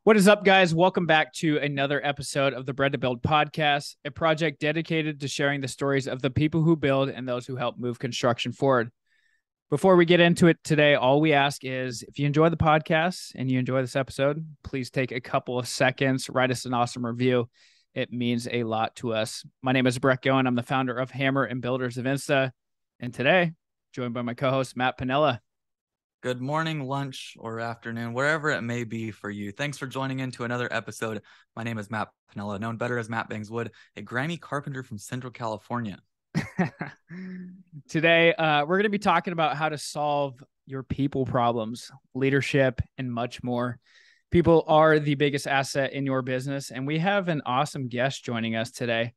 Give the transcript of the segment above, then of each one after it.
What is up, guys? Welcome back to another episode of the Bred to Build podcast, a project dedicated to sharing the stories of the people who build and those who help move construction forward. Before we get into it today, all we ask is if you enjoy the podcast and you enjoy this episode, please take a couple of seconds, write us an awesome review. It means a lot to us. My name is Brett Goen. I'm the founder of Hammer and Builders of Insta. And today, joined by my co-host, Matt Pinella. Good morning, lunch, or afternoon, wherever it may be for you. Thanks for joining into another episode. My name is Matt Pinella, known better as Matt Bangswood, a grimy carpenter from Central California. Today, we're going to be talking about how to solve your people problems, leadership, and much more. People are the biggest asset in your business, and we have an awesome guest joining us today.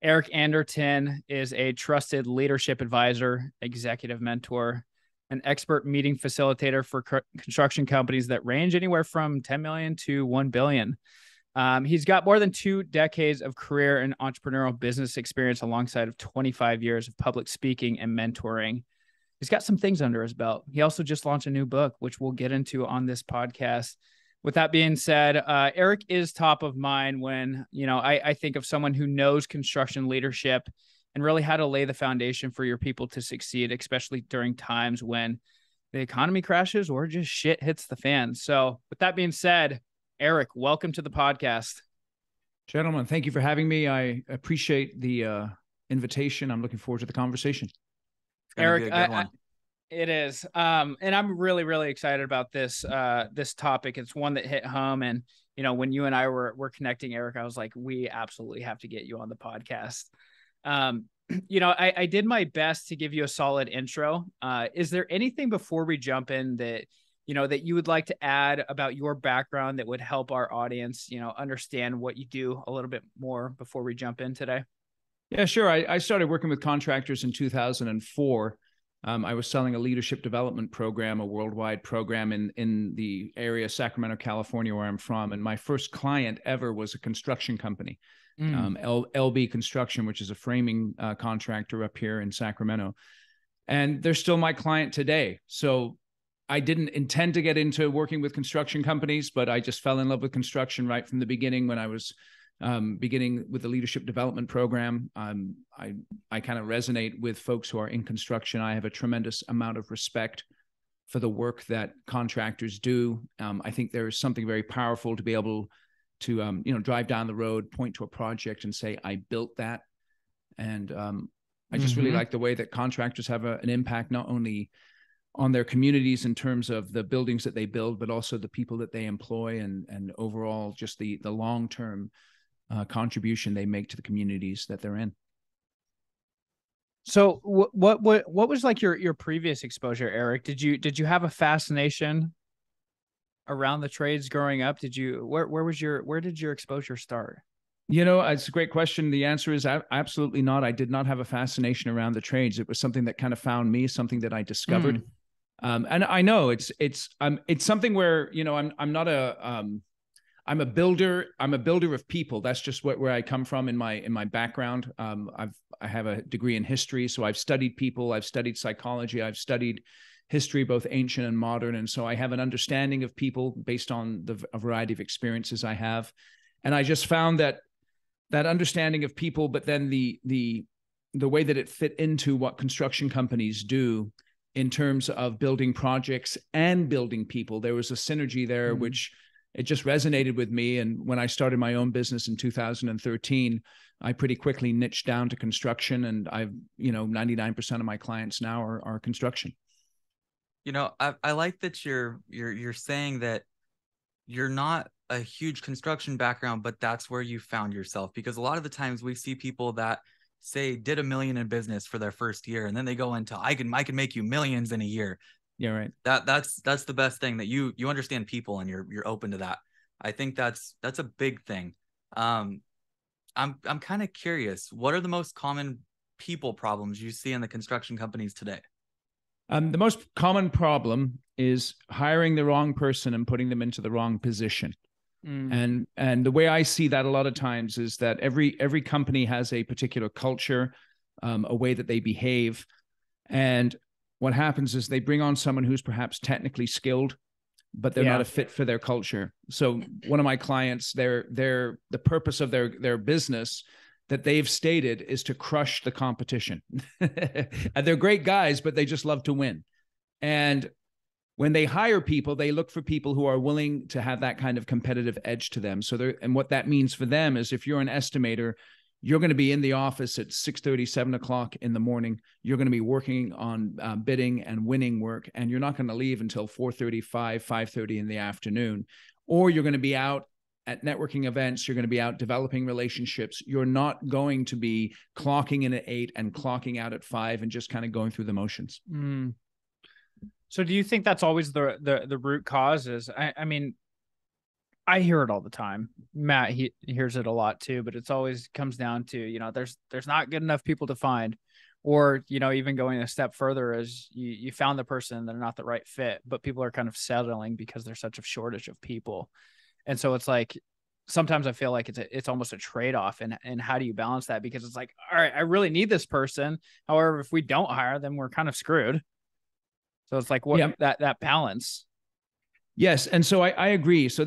Eric Anderton is a trusted leadership advisor, executive mentor, an expert meeting facilitator for construction companies that range anywhere from 10 million to 1 billion. He's got more than 2 decades of career and entrepreneurial business experience alongside of 25 years of public speaking and mentoring. He's got some things under his belt. He also just launched a new book, which we'll get into on this podcast. With that being said, Eric is top of mind when, I think of someone who knows construction leadership and really how to lay the foundation for your people to succeed, especially during times when the economy crashes or just shit hits the fan. So with that being said, Eric, welcome to the podcast. Gentlemen, thank you for having me. I appreciate the invitation. I'm looking forward to the conversation. Eric, it is. And I'm really, really excited about this topic. It's one that hit home. And, when you and I were connecting, Eric, I was like, we absolutely have to get you on the podcast. I did my best to give you a solid intro. Is there anything before we jump in that you would like to add about your background that would help our audience, understand what you do a little bit more before we jump in today? Yeah, sure. I started working with contractors in 2004. I was selling a leadership development program, a worldwide program in the area, Sacramento, California, where I'm from. And my first client ever was a construction company. LB Construction, which is a framing contractor up here in Sacramento. And they're still my client today. So I didn't intend to get into working with construction companies, but I just fell in love with construction right from the beginning when I was beginning with the leadership development program. I kind of resonate with folks who are in construction. I have a tremendous amount of respect for the work that contractors do. I think there is something very powerful to be able to drive down the road, point to a project and say, I built that. And I just really like the way that contractors have an impact, not only on their communities in terms of the buildings that they build, but also the people that they employ and overall just the long-term contribution they make to the communities that they're in. So what was like your previous exposure, Eric? Did you have a fascination around the trades growing up? Where did your exposure start? It's a great question. The answer is absolutely not. I did not have a fascination around the trades. It was something that kind of found me, something that I discovered. And I know it's something where, I'm a builder. I'm a builder of people. That's just where I come from in my background. I have a degree in history, so I've studied people. I've studied psychology. I've studied history, both ancient and modern. And so I have an understanding of people based on a variety of experiences I have. And I just found that understanding of people, but then the way that it fit into what construction companies do in terms of building projects and building people, there was a synergy there, which it just resonated with me. And when I started my own business in 2013, I pretty quickly niched down to construction, and 99% of my clients now are construction. I like that you're saying that you're not a huge construction background, but that's where you found yourself, because a lot of the times we see people that say did $1 million in business for their first year, and then they go into I can make you millions in a year. Yeah, right. That's the best thing, that you understand people and you're open to that. I think that's a big thing. I'm kind of curious, what are the most common people problems you see in the construction companies today? The most common problem is hiring the wrong person and putting them into the wrong position. And the way I see that a lot of times is that every company has a particular culture, a way that they behave. And what happens is they bring on someone who's perhaps technically skilled, but they're not a fit for their culture. So one of my clients, the purpose of their business that they've stated is to crush the competition. And they're great guys, but they just love to win. And when they hire people, they look for people who are willing to have that kind of competitive edge to them. And what that means for them is, if you're an estimator, you're going to be in the office at 6:30, 7 o'clock in the morning. You're going to be working on bidding and winning work, and you're not going to leave until 4:30, 5:30 in the afternoon. Or you're going to be out at networking events. You're going to be out developing relationships. You're not going to be clocking in at 8 and clocking out at 5 and just kind of going through the motions. Mm. So do you think that's always the root cause? Is, I mean, I hear it all the time. Matt, he hears it a lot too, but it's always comes down to, you know, there's not good enough people to find, or, you know, even going a step further is you found the person, they're not the right fit, but people are kind of settling because there's such a shortage of people. And so it's like, sometimes I feel like it's almost a trade-off, and how do you balance that? Because it's like, all right, I really need this person. However, if we don't hire them, we're kind of screwed. So it's like, what that balance. Yes. And so I agree. So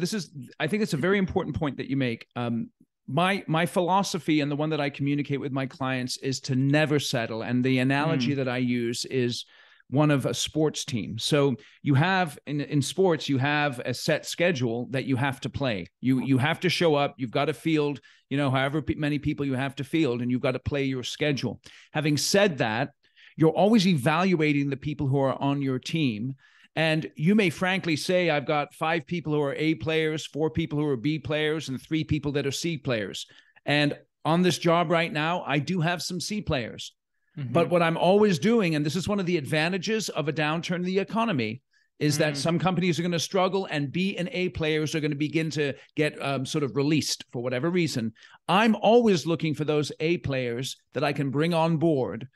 I think it's a very important point that you make. My philosophy, and the one that I communicate with my clients, is to never settle. And the analogy that I use is one of a sports team. So you have in sports, you have a set schedule that you have to play. You have to show up. You've got to field, you know, however many people you have to field, and you've got to play your schedule. Having said that, you're always evaluating the people who are on your team. And you may frankly say, I've got 5 people who are A players, 4 people who are B players, and 3 people that are C players. And on this job right now, I do have some C players. Mm-hmm. But what I'm always doing, and this is one of the advantages of a downturn in the economy, is that some companies are going to struggle, and B and A players are going to begin to get sort of released for whatever reason. I'm always looking for those A players that I can bring on board.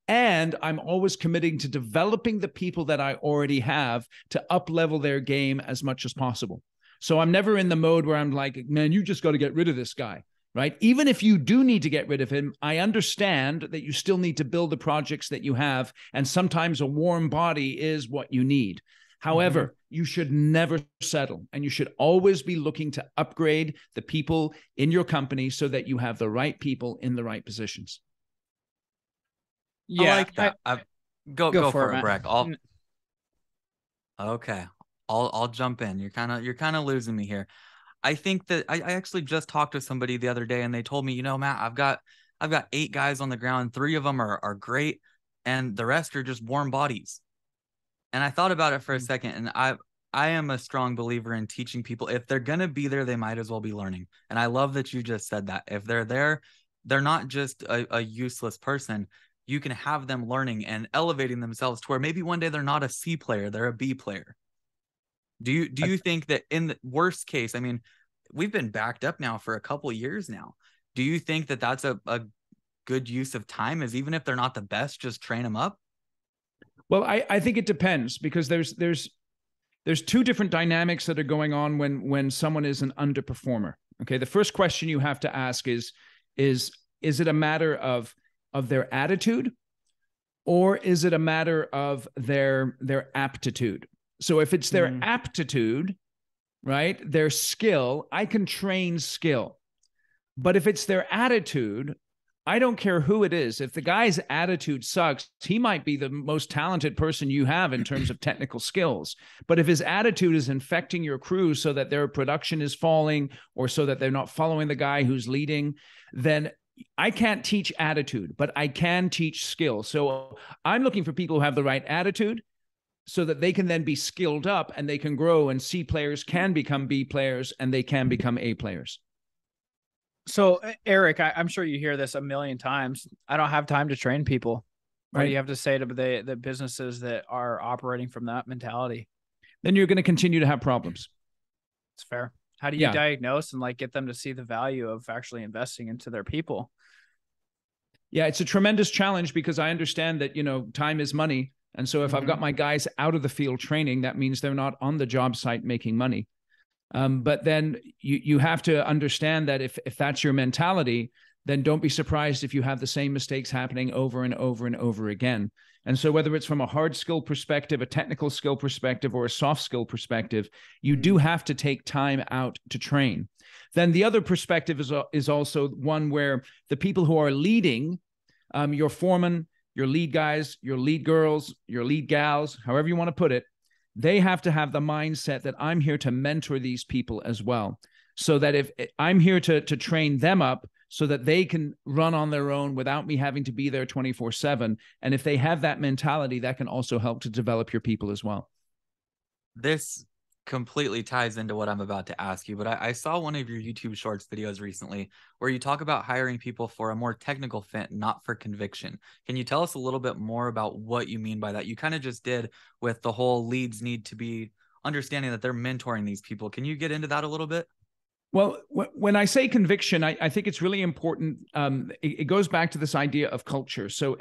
And I'm always committing to developing the people that I already have to up-level their game as much as possible. So I'm never in the mode where I'm like, man, you just got to get rid of this guy, right? Even if you do need to get rid of him, I understand that you still need to build the projects that you have. And sometimes a warm body is what you need. However, you should never settle, and you should always be looking to upgrade the people in your company so that you have the right people in the right positions. Yeah, I like that. Go for it, Breck. I'll jump in. You're kind of losing me here. I think that I actually just talked to somebody the other day, and they told me, you know, Matt, I've got 8 guys on the ground. 3 of them are great, and the rest are just warm bodies. And I thought about it for a second, and I am a strong believer in teaching people, if they're gonna be there, they might as well be learning. And I love that you just said that. If they're there, they're not just a useless person. You can have them learning and elevating themselves to where maybe one day they're not a C player, they're a B player. Do you think that in the worst case, I mean, we've been backed up now for a couple of years now. Do you think that that's a good use of time, is even if they're not the best, just train them up? Well, I think it depends, because there's 2 different dynamics that are going on when someone is an underperformer. Okay. The first question you have to ask is it a matter of their attitude, or is it a matter of their aptitude? So if it's their aptitude, right, their skill, I can train skill. But if it's their attitude, I don't care who it is. If the guy's attitude sucks, he might be the most talented person you have in terms of technical skills. But if his attitude is infecting your crew so that their production is falling, or so that they're not following the guy who's leading, then I can't teach attitude, but I can teach skill. So I'm looking for people who have the right attitude so that they can then be skilled up and they can grow, and C players can become B players and they can become A players. So Eric, I'm sure you hear this a million times. I don't have time to train people. What do you have to say to the businesses that are operating from that mentality? Then you're going to continue to have problems. It's fair. How do you diagnose and like get them to see the value of actually investing into their people? Yeah, it's a tremendous challenge, because I understand that, you know, time is money. And so if I've got my guys out of the field training, that means they're not on the job site making money. But then you have to understand that if that's your mentality, then don't be surprised if you have the same mistakes happening over and over and over again. And so whether it's from a hard skill perspective, a technical skill perspective, or a soft skill perspective, you do have to take time out to train. Then the other perspective is also one where the people who are leading, your foreman, your lead guys, your lead girls, your lead gals, however you want to put it, they have to have the mindset that I'm here to mentor these people as well. So that if I'm here to train them up so that they can run on their own without me having to be there 24/7. And if they have that mentality, that can also help to develop your people as well. This completely ties into what I'm about to ask you, but I saw one of your YouTube Shorts videos recently where you talk about hiring people for a more technical fit, not for conviction. Can you tell us a little bit more about what you mean by that? You kind of just did with the whole leads need to be understanding that they're mentoring these people. Can you get into that a little bit? Well, when I say conviction, I think it's really important. It goes back to this idea of culture. So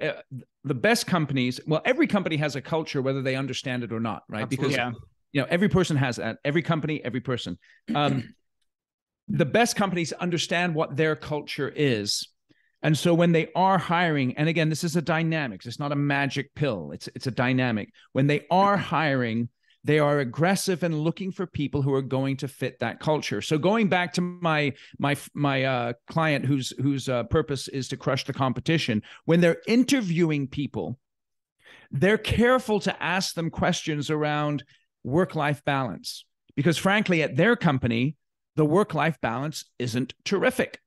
the best companies, well, every company has a culture, whether they understand it or not, right? Absolutely. Because every person has that. Every company, every person. The best companies understand what their culture is. And so when they are hiring, and again, this is a dynamic. It's not a magic pill. It's a dynamic. When they are hiring, they are aggressive and looking for people who are going to fit that culture. So going back to my client whose purpose is to crush the competition, when they're interviewing people, they're careful to ask them questions around work-life balance, because frankly, at their company, the work-life balance isn't terrific.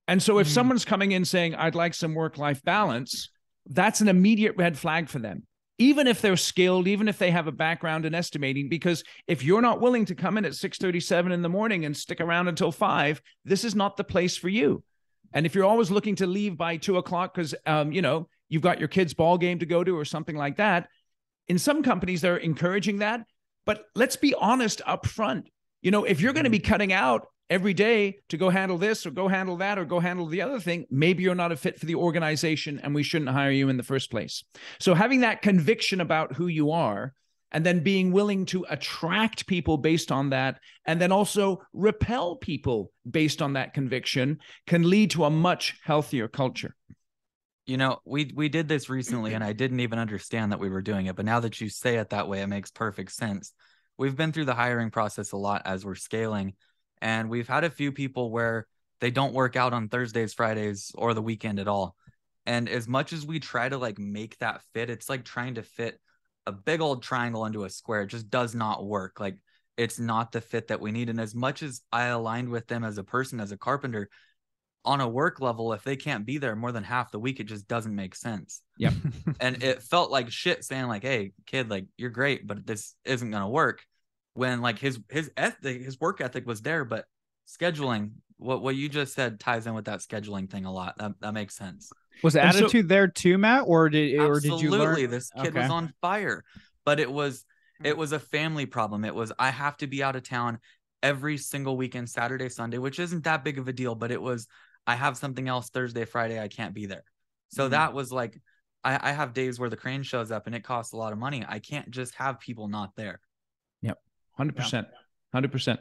And so if someone's coming in saying, I'd like some work-life balance, that's an immediate red flag for them. Even if they're skilled, even if they have a background in estimating, because if you're not willing to come in at 6:37 in the morning and stick around until 5, this is not the place for you. And if you're always looking to leave by 2 o'clock because, you've got your kid's ball game to go to or something like that, in some companies, they're encouraging that. But let's be honest up front. If you're going to be cutting out every day to go handle this or go handle that or go handle the other thing, maybe you're not a fit for the organization and we shouldn't hire you in the first place. So having that conviction about who you are and then being willing to attract people based on that and then also repel people based on that conviction can lead to a much healthier culture. We did this recently and I didn't even understand that we were doing it. But now that you say it that way, it makes perfect sense. We've been through the hiring process a lot as we're scaling. And we've had a few people where they don't work out on Thursdays, Fridays, or the weekend at all. And as much as we try to make that fit, it's like trying to fit a big old triangle into a square. It just does not work. It's not the fit that we need. And as much as I aligned with them as a person, as a carpenter, on a work level, if they can't be there more than half the week, it just doesn't make sense. Yeah. And it felt like shit saying hey, kid, you're great, but this isn't going to work. When his work ethic was there, but scheduling, what you just said ties in with that scheduling thing a lot. That makes sense. Was attitude there too, Matt, or did you learn? Absolutely, this kid was on fire, but it was a family problem. It was, I have to be out of town every single weekend, Saturday, Sunday, which isn't that big of a deal, but it was, I have something else Thursday, Friday, I can't be there. So that was I have days where the crane shows up and it costs a lot of money. I can't just have people not there. 100%. 100%.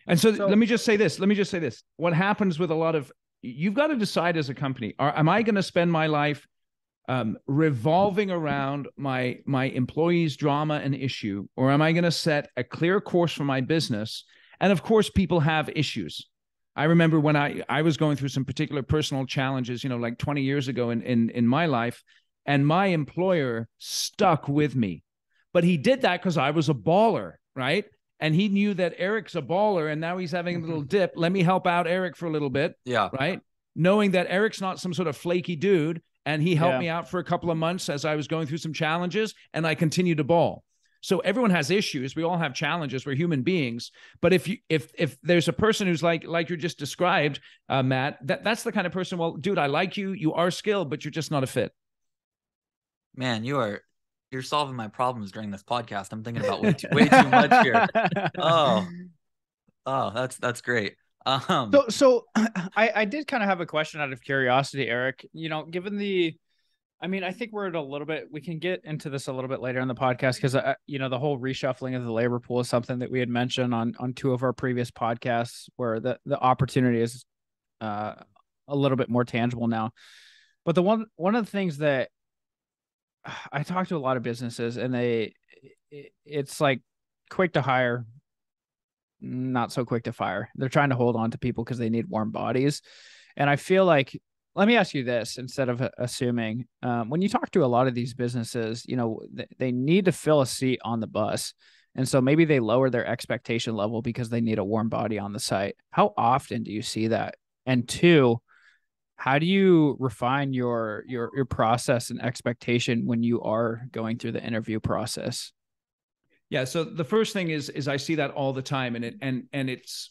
And so let me just say this. What happens with a lot of, you've got to decide as a company, am I going to spend my life revolving around my employees' drama and issue, or am I going to set a clear course for my business? And of course, people have issues. I remember when I was going through some particular personal challenges, 20 years ago in my life, and my employer stuck with me. But he did that because I was a baller, right? And he knew that Eric's a baller and now he's having a little dip. Let me help out Eric for a little bit. Yeah. Right. Knowing that Eric's not some sort of flaky dude. And he helped me out for a couple of months as I was going through some challenges and I continued to ball. So everyone has issues. We all have challenges. We're human beings. But if there's a person who's like you just described, Matt, that's the kind of person, well, dude, I like you. You are skilled, but you're just not a fit. Man, you're solving my problems during this podcast. I'm thinking about way too much here. Oh, that's great. So I did kind of have a question out of curiosity, Eric. Given I think we're at a little bit, we can get into this a little bit later in the podcast because, the whole reshuffling of the labor pool is something that we had mentioned on 2 of our previous podcasts where the opportunity is a little bit more tangible now. But one of the things that I talk to a lot of businesses and it's like quick to hire, not so quick to fire. They're trying to hold on to people because they need warm bodies. And I feel like, let me ask you this instead of assuming, when you talk to a lot of these businesses, they need to fill a seat on the bus. And so maybe they lower their expectation level because they need a warm body on the site. How often do you see that? And two, how do you refine your process and expectation when you are going through the interview process? Yeah. So the first thing is I see that all the time, and it's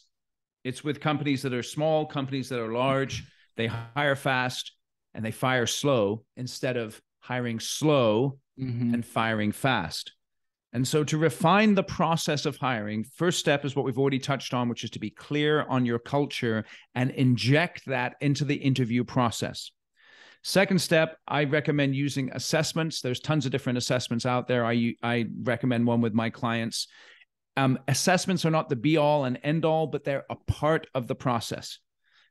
with companies that are small, companies that are large. They hire fast and they fire slow instead of hiring slow and firing fast. And so to refine the process of hiring, first step is what we've already touched on, which is to be clear on your culture and inject that into the interview process. Second step, I recommend using assessments. There's tons of different assessments out there. I recommend one with my clients. Assessments are not the be all and end all, but they're a part of the process.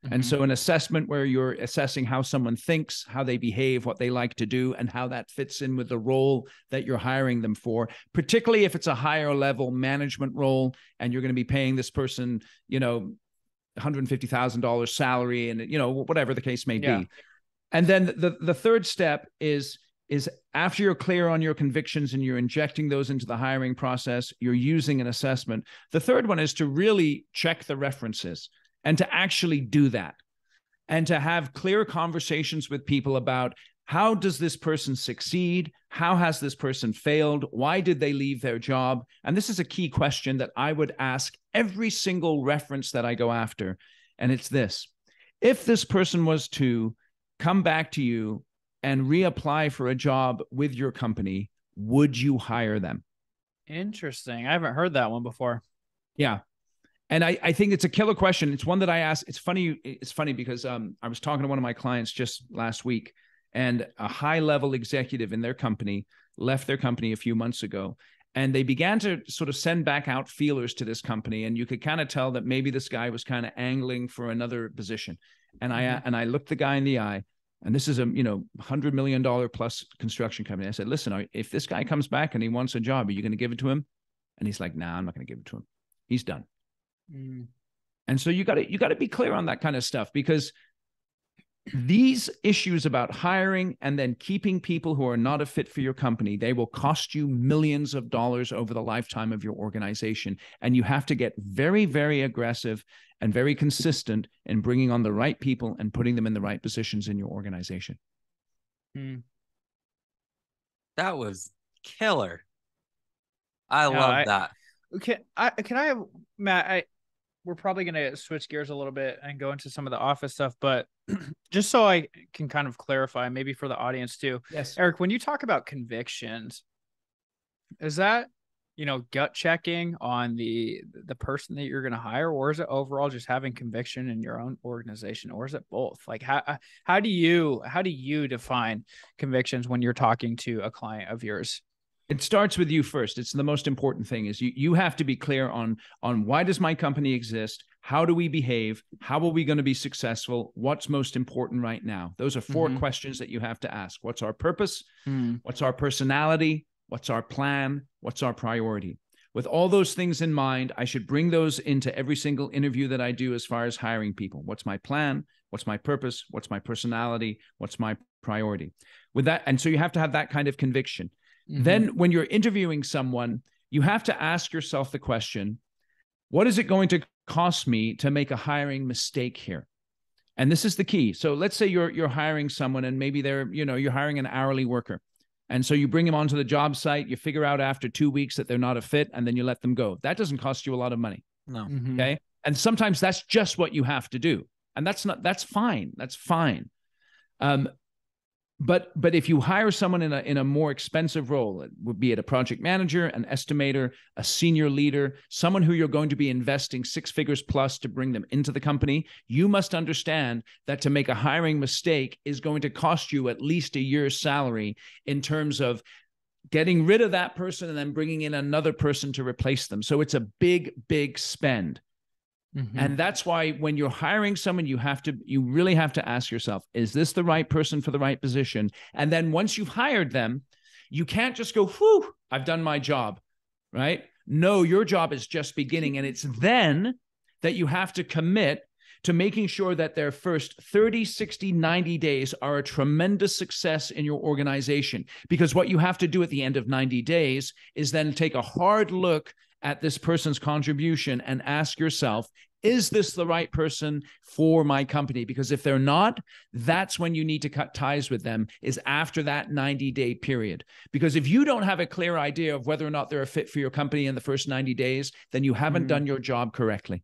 And so an assessment where you're assessing how someone thinks, how they behave, what they like to do, and how that fits in with the role that you're hiring them for, particularly if it's a higher level management role and you're going to be paying this person, $150,000 salary and, whatever the case may be. And then the third step is after you're clear on your convictions and you're injecting those into the hiring process, you're using an assessment. The third one is to really check the references and to actually do that and to have clear conversations with people about how does this person succeed? How has this person failed? Why did they leave their job? And this is a key question that I would ask every single reference that I go after. And it's this: if this person was to come back to you and reapply for a job with your company, would you hire them? Interesting. I haven't heard that one before. Yeah. And I think it's a killer question. It's one that I ask. It's funny because I was talking to one of my clients just last week, and a high-level executive in their company left their company a few months ago. And they began to sort of send back out feelers to this company. And you could kind of tell that maybe this guy was kind of angling for another position. And I looked the guy in the eye, and this is a $100 million plus construction company. I said, listen, if this guy comes back and he wants a job, are you going to give it to him? And he's like, nah, I'm not going to give it to him. He's done. And so you got to be clear on that kind of stuff, because these issues about hiring and then keeping people who are not a fit for your company, they will cost you millions of dollars over the lifetime of your organization. And you have to get very, very aggressive and very consistent in bringing on the right people and putting them in the right positions in your organization. That was killer. I love that. Can I have, Matt, we're probably going to switch gears a little bit and go into some of the office stuff, but just so I can kind of clarify, maybe for the audience too. Yes. Eric, when you talk about convictions, is that, gut checking on the person that you're going to hire, or is it overall just having conviction in your own organization, or is it both? Like how do you define convictions when you're talking to a client of yours? It starts with you first. It's the most important thing is you have to be clear on why does my company exist? How do we behave? How are we going to be successful? What's most important right now? Those are four questions that you have to ask. What's our purpose? What's our personality? What's our plan? What's our priority? With all those things in mind, I should bring those into every single interview that I do as far as hiring people. What's my plan? What's my purpose? What's my personality? What's my priority? With that, and so you have to have that kind of conviction. Then when you're interviewing someone, you have to ask yourself the question, what is it going to cost me to make a hiring mistake here? And this is the key. So let's say you're hiring someone and maybe you're hiring an hourly worker. And so you bring them onto the job site, you figure out after 2 weeks that they're not a fit, and then you let them go. That doesn't cost you a lot of money. No. Okay. And sometimes that's just what you have to do. And that's fine. That's fine. But if you hire someone in a more expensive role, it would be a project manager, an estimator, a senior leader, someone who you're going to be investing 6 figures plus to bring them into the company, you must understand that to make a hiring mistake is going to cost you at least a year's salary in terms of getting rid of that person and then bringing in another person to replace them. So it's a big, big spend. And that's why when you're hiring someone, you really have to ask yourself, is this the right person for the right position? And then once you've hired them, You can't just go, whew, I've done my job, right? No, your job is just beginning. And it's then that you have to commit to making sure that their first 30, 60, 90 days are a tremendous success in your organization. Because what you have to do at the end of 90 days is then take a hard look at this person's contribution and ask yourself, is this the right person for my company? Because if they're not, that's when you need to cut ties with them, is after that 90-day period. Because if you don't have a clear idea of whether or not they're a fit for your company in the first 90 days, then you haven't done your job correctly.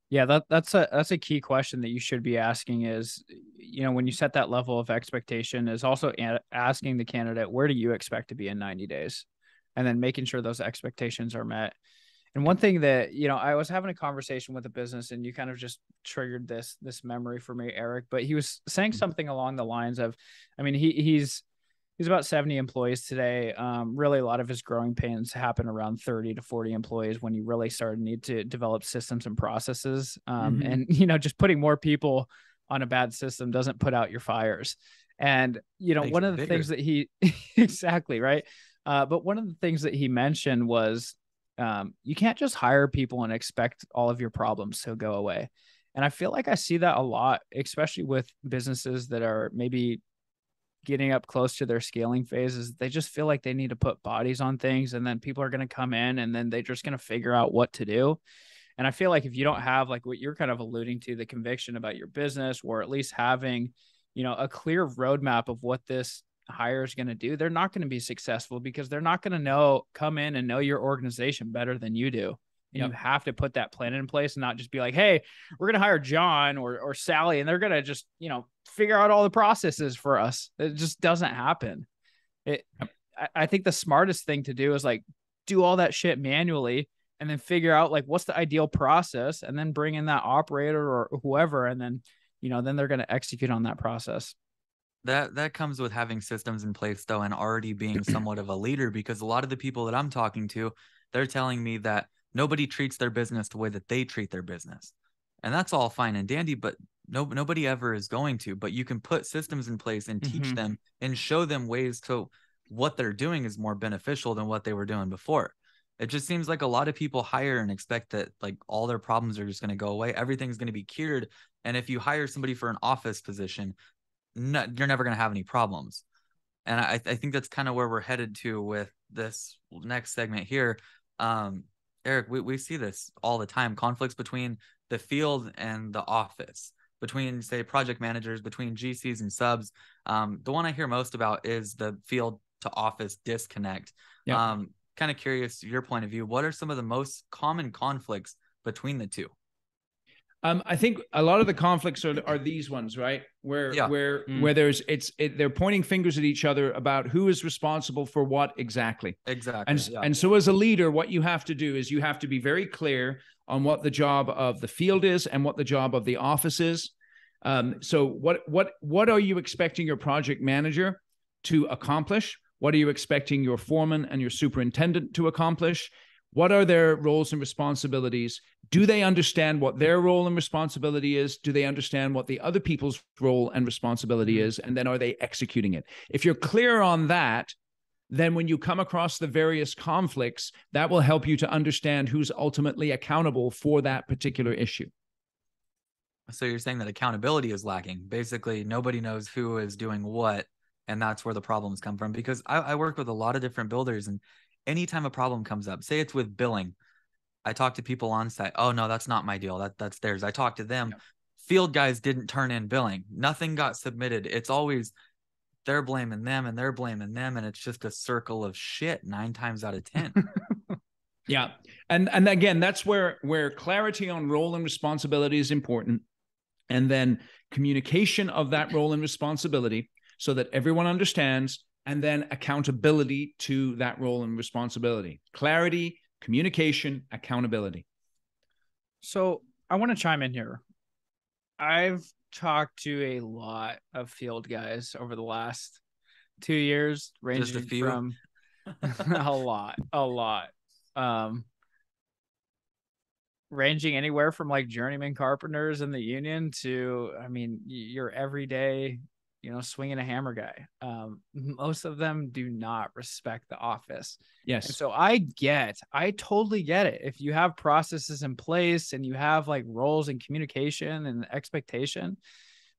Yeah, that's a key question that you should be asking is, when you set that level of expectation, is also asking the candidate, where do you expect to be in 90 days? And then making sure those expectations are met. And one thing that, I was having a conversation with a business, and you kind of just triggered this memory for me, Eric, but he was saying something along the lines of, he's about 70 employees today. Really, a lot of his growing pains happen around 30 to 40 employees when you really start to need to develop systems and processes. And, just putting more people on a bad system doesn't put out your fires. And, one of the things that he, exactly, right. But one of the things that he mentioned was, you can't just hire people and expect all of your problems to go away. And I feel like I see that a lot, especially with businesses that are maybe getting up close to their scaling phases. They just feel like they need to put bodies on things, and then people are going to come in and then they're just going to figure out what to do. And I feel like if you don't have, like what you're kind of alluding to, the conviction about your business, or at least having, a clear roadmap of what this hire is going to do, they're not going to be successful, because they're not going to come in and know your organization better than you do. You have to put that plan in place and not just be like, hey, we're going to hire John or Sally, and they're going to just, figure out all the processes for us. It just doesn't happen. I think the smartest thing to do is like do all that shit manually, and then figure out like what's the ideal process, and then bring in that operator or whoever. And then, then they're going to execute on that process. That comes with having systems in place, though, and already being somewhat of a leader, because a lot of the people that I'm talking to, they're telling me that nobody treats their business the way that they treat their business. And that's all fine and dandy, but nobody ever is going to. But you can put systems in place and teach them and show them ways to what they're doing is more beneficial than what they were doing before. It just seems like a lot of people hire and expect that like all their problems are just going to go away. Everything's going to be cured. And if you hire somebody for an office position, you're never going to have any problems. And I think that's kind of where we're headed to with this next segment here. Eric, we see this all the time, conflicts between the field and the office, between, say, project managers, between GCs and subs. The one I hear most about is the field to office disconnect. Yep. Kind of curious your point of view. What are some of the most common conflicts between the two? I think a lot of the conflicts are these ones, right? Where they're pointing fingers at each other about who is responsible for what exactly. Exactly. And so as a leader, what you have to do is you have to be very clear on what the job of the field is and what the job of the office is. So what are you expecting your project manager to accomplish? What are you expecting your foreman and your superintendent to accomplish? What are their roles and responsibilities? Do they understand what their role and responsibility is? Do they understand what the other people's role and responsibility is? And then are they executing it? If you're clear on that, then when you come across the various conflicts, that will help you to understand who's ultimately accountable for that particular issue. So you're saying that accountability is lacking. Basically, nobody knows who is doing what, and that's where the problems come from. Because I work with a lot of different builders, and anytime a problem comes up, say it's with billing, I talk to people on site. Oh no, that's not my deal. That's theirs. I talk to them. Yeah. Field guys didn't turn in billing. Nothing got submitted. It's always they're blaming them and they're blaming them. And it's just a circle of shit 9 times out of 10. Yeah. And again, that's where clarity on role and responsibility is important. And then communication of that role and responsibility so that everyone understands, and then accountability to that role and responsibility. Clarity, communication, accountability. So I want to chime in here. I've talked to a lot of field guys over the last 2 years, ranging from a lot. Ranging anywhere from like journeyman carpenters in the union to, your everyday, swinging a hammer guy. Most of them do not respect the office. Yes. And so I totally get it. If you have processes in place and you have like roles and communication and expectation,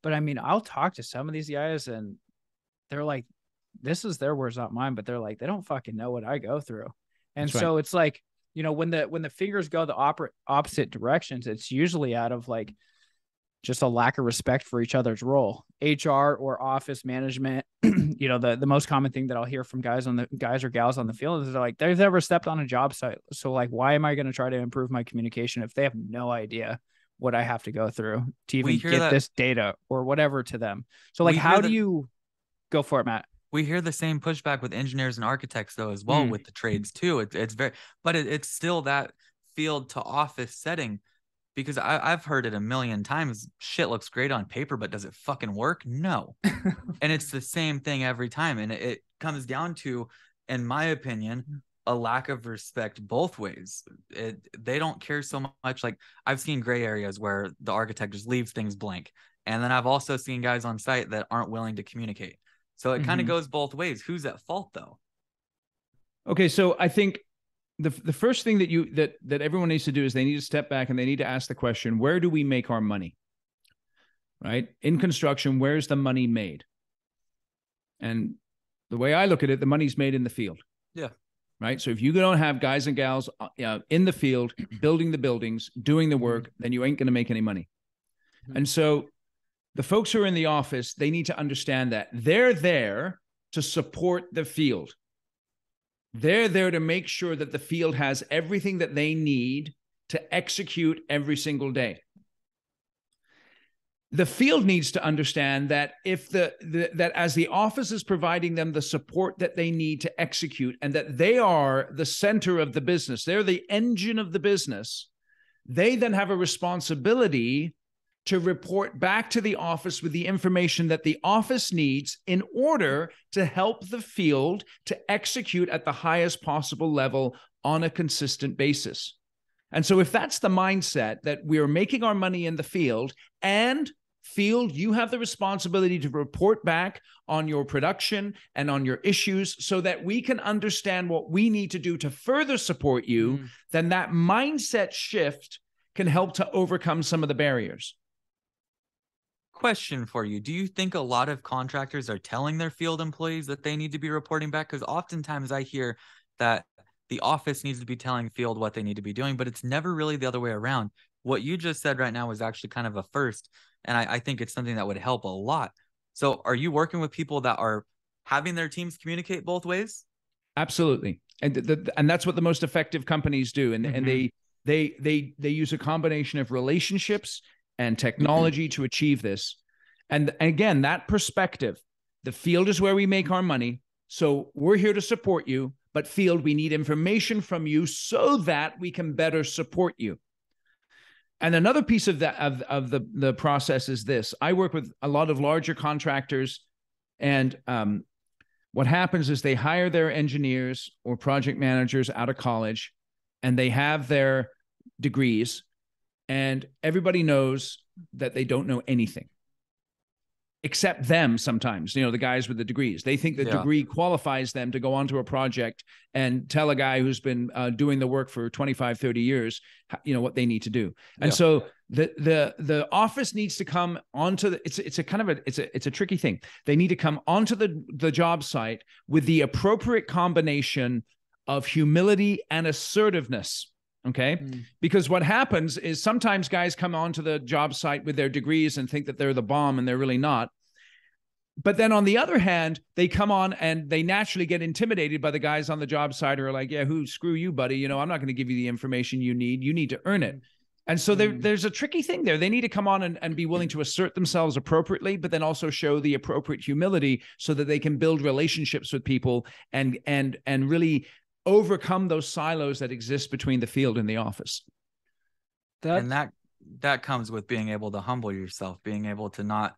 but I mean, I'll talk to some of these guys and they're like, this is their words, not mine, but they're like, they don't fucking know what I go through. And That's so right. it's like, when the fingers go the opposite directions, it's usually out of like just a lack of respect for each other's role. HR or office management, the most common thing that I'll hear from guys or gals on the field is they're like, they've never stepped on a job site. So like, why am I going to try to improve my communication if they have no idea what I have to go through to even get this data or whatever to them? So like, how do you go for it, Matt? We hear the same pushback with engineers and architects though, as well, with the trades too. It's still that field to office setting, because I've heard it a million times. Shit looks great on paper, but does it fucking work? No. And it's the same thing every time. And it comes down to, in my opinion, a lack of respect both ways. They don't care so much. Like, I've seen gray areas where the architect just leaves things blank. And then I've also seen guys on site that aren't willing to communicate. So it kind of goes both ways. Who's at fault though? Okay, so I think the first thing that everyone needs to do is they need to step back and they need to ask the question, where do we make our money? Right? In construction, where's the money made? And the way I look at it, the money's made in the field. Yeah. Right? So if you don't have guys and gals in the field, building the buildings, doing the work, then you ain't going to make any money. And so the folks who are in the office, they need to understand that they're there to support the field. They're there to make sure that the field has everything that they need to execute every single day. The field needs to understand that that as the office is providing them the support that they need to execute, and that they are the center of the business, they're the engine of the business, they then have a responsibility to report back to the office with the information that the office needs in order to help the field to execute at the highest possible level on a consistent basis. And so if that's the mindset, that we're making our money in the field, and field, you have the responsibility to report back on your production and on your issues so that we can understand what we need to do to further support you, then that mindset shift can help to overcome some of the barriers. Question for you. Do you think a lot of contractors are telling their field employees that they need to be reporting back? Because oftentimes I hear that the office needs to be telling field what they need to be doing, but it's never really the other way around. What you just said right now was actually kind of a first, and I think it's something that would help a lot. So are you working with people that are having their teams communicate both ways? Absolutely. And that's what the most effective companies do. And they use a combination of relationships and technology to achieve this. And again, that perspective, the field is where we make our money. So we're here to support you, but field, we need information from you so that we can better support you. And another piece of that of the process is this. I work with a lot of larger contractors, and what happens is they hire their engineers or project managers out of college, and they have their degrees, and everybody knows that they don't know anything except them. Sometimes, the guys with the degrees, they think the degree qualifies them to go onto a project and tell a guy who's been doing the work for 25, 30 years, what they need to do. And so the office needs to come onto it's a tricky thing. They need to come onto the job site with the appropriate combination of humility and assertiveness. Okay. Because what happens is sometimes guys come onto the job site with their degrees and think that they're the bomb, and they're really not. But then on the other hand, they come on and they naturally get intimidated by the guys on the job site who are like, screw you, buddy. I'm not going to give you the information you need. You need to earn it. And so there's a tricky thing there. They need to come on and be willing to assert themselves appropriately, but then also show the appropriate humility so that they can build relationships with people and really overcome those silos that exist between the field and the office. And that comes with being able to humble yourself, being able to not,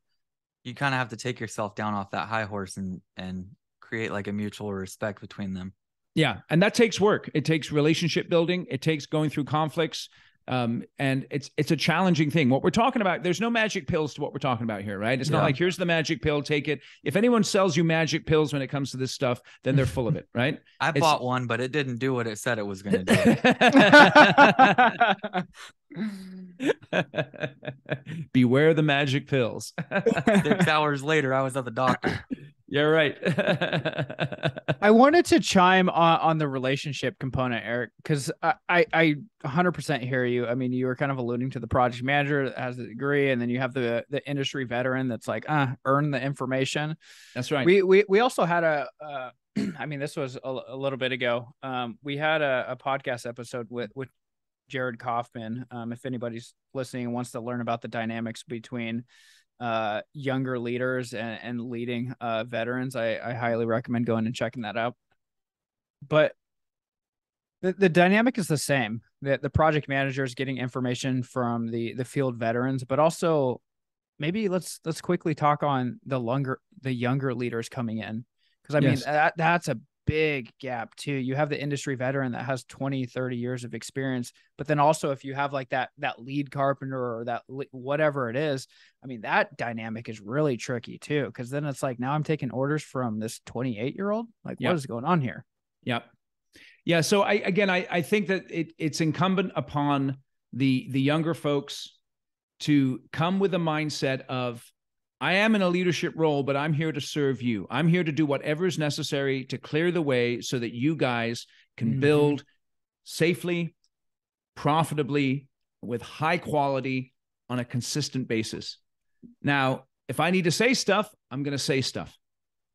you kind of have to take yourself down off that high horse and create like a mutual respect between them. Yeah. And that takes work. It takes relationship building. It takes going through conflicts. And it's a challenging thing. What we're talking about, there's no magic pills to what we're talking about here, right? It's not like, here's the magic pill, take it. If anyone sells you magic pills when it comes to this stuff, then they're full of it, right? I bought one, but it didn't do what it said it was going to do. Beware the magic pills. 6 hours later, I was at the doctor. Yeah, right. I wanted to chime on the relationship component, Eric, because I 100% hear you. I mean, you were kind of alluding to the project manager that has a degree, and then you have the industry veteran that's like, earn the information. That's right. We also had I mean, this was a little bit ago. We had a podcast episode with Jared Kaufman. If anybody's listening and wants to learn about the dynamics between younger leaders and leading veterans, I highly recommend going and checking that out. But the dynamic is the same. The project manager is getting information from the field veterans, but also maybe let's quickly talk on the younger leaders coming in, because I mean that's a big gap too. You have the industry veteran that has 20, 30 years of experience, but then also if you have like that lead carpenter or that whatever it is, I mean, that dynamic is really tricky too. Cause then it's like, now I'm taking orders from this 28-year-old. Like, what is going on here? Yep. Yeah. So I think that it's incumbent upon the younger folks to come with a mindset of, I am in a leadership role, but I'm here to serve you. I'm here to do whatever is necessary to clear the way so that you guys can build safely, profitably, with high quality on a consistent basis. Now, if I need to say stuff, I'm going to say stuff,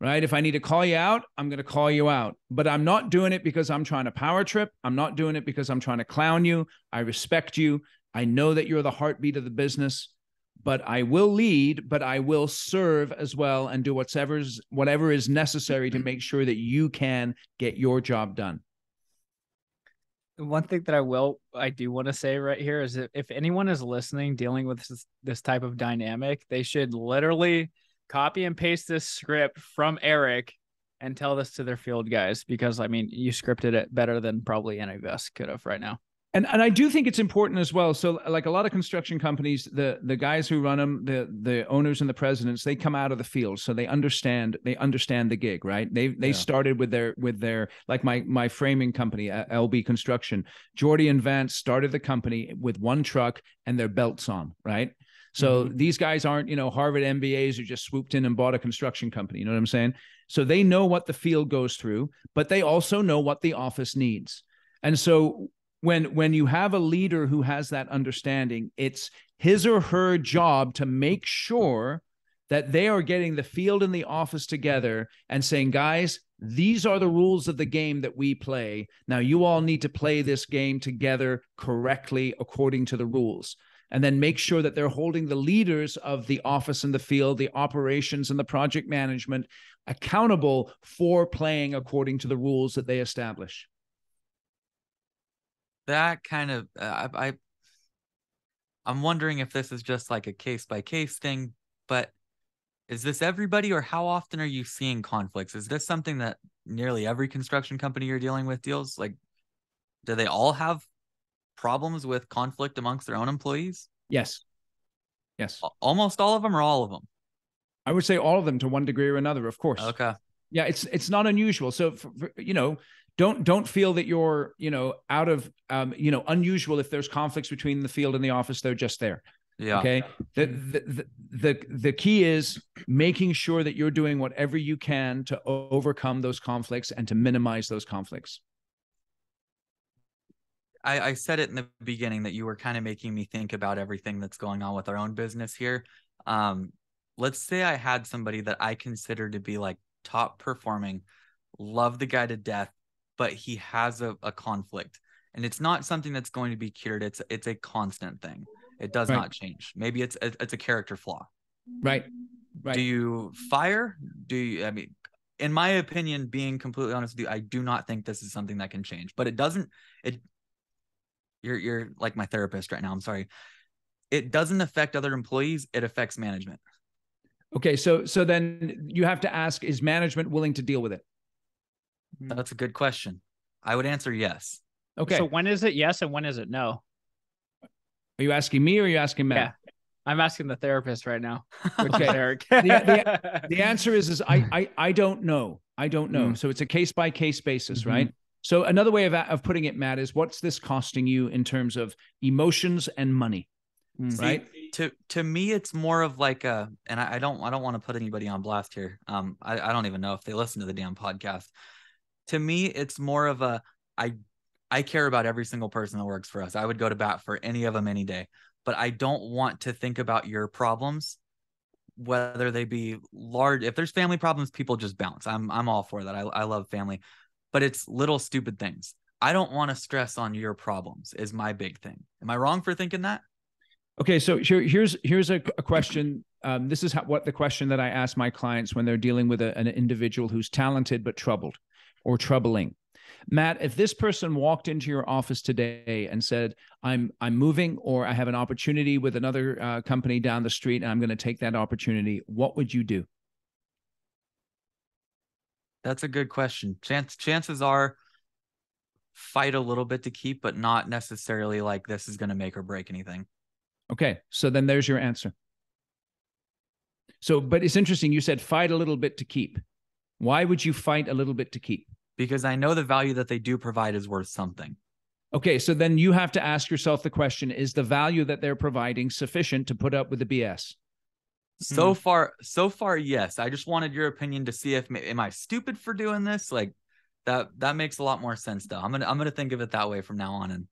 right? If I need to call you out, I'm going to call you out, but I'm not doing it because I'm trying to power trip. I'm not doing it because I'm trying to clown you. I respect you. I know that you're the heartbeat of the business. But I will lead, but I will serve as well and do whatever is necessary to make sure that you can get your job done. One thing that I do want to say right here is that if anyone is listening, dealing with this type of dynamic, they should literally copy and paste this script from Eric and tell this to their field guys, because I mean, you scripted it better than probably any of us could have right now. And I do think it's important as well. So like a lot of construction companies, the guys who run them, the owners and the presidents, they come out of the field. So they understand the gig, right? They started with their like my framing company, LB Construction. Jordy and Vance started the company with one truck and their belts on, right? So these guys aren't, Harvard MBAs who just swooped in and bought a construction company. You know what I'm saying? So they know what the field goes through, but they also know what the office needs. And so when you have a leader who has that understanding, it's his or her job to make sure that they are getting the field and the office together and saying, guys, these are the rules of the game that we play. Now you all need to play this game together correctly according to the rules. And then make sure that they're holding the leaders of the office and the field, the operations and the project management accountable for playing according to the rules that they establish. That kind of, I'm wondering if this is just like a case by case thing, but is this everybody, or how often are you seeing conflicts? Is this something that nearly every construction company you're dealing with deals? Like, do they all have problems with conflict amongst their own employees? Yes. Almost all of them, or all of them? I would say all of them to one degree or another, of course. Okay. Yeah, it's not unusual. So, don't feel that you're, out of, unusual if there's conflicts between the field and the office. They're just there. Yeah. Okay. The key is making sure that you're doing whatever you can to overcome those conflicts and to minimize those conflicts. I said it in the beginning that you were kind of making me think about everything that's going on with our own business here. Let's say I had somebody that I consider to be like top performing, love the guy to death, but he has a conflict, and it's not something that's going to be cured. It's a constant thing. It does not change. Maybe it's a character flaw. Right. Right. Do you fire? I mean, in my opinion, being completely honest with you, I do not think this is something that can change, but you're like my therapist right now. I'm sorry. It doesn't affect other employees. It affects management. Okay. So then you have to ask, is management willing to deal with it? That's a good question. I would answer yes. Okay. So when is it yes and when is it no? Are you asking me or are you asking Matt? Yeah. I'm asking the therapist right now, which Okay. is Eric. The answer is I don't know. I don't know. So it's a case by case basis, right? So another way of putting it, Matt, is what's this costing you in terms of emotions and money, right? To me, it's more of like and I don't want to put anybody on blast here. I don't even know if they listen to the damn podcast. To me, it's more of I care about every single person that works for us. I would go to bat for any of them any day, but I don't want to think about your problems, whether they be large. If there's family problems, people just bounce. I'm all for that. I love family, but it's little stupid things. I don't want to stress on your problems is my big thing. Am I wrong for thinking that? Okay, so here's a question. This is what the question that I ask my clients when they're dealing with an individual who's talented but troubled or troubling. Matt, if this person walked into your office today and said, I'm moving, or I have an opportunity with another company down the street and I'm going to take that opportunity, what would you do? That's a good question. Chances are fight a little bit to keep, but not necessarily like this is going to make or break anything. Okay, so then there's your answer. So, but it's interesting. You said fight a little bit to keep. Why would you fight a little bit to keep? Because I know the value that they do provide is worth something. Okay, so then you have to ask yourself the question, is the value that they're providing sufficient to put up with the BS? So far, yes. I just wanted your opinion to see if am I stupid for doing this? Like that makes a lot more sense though. I'm gonna think of it that way from now on, and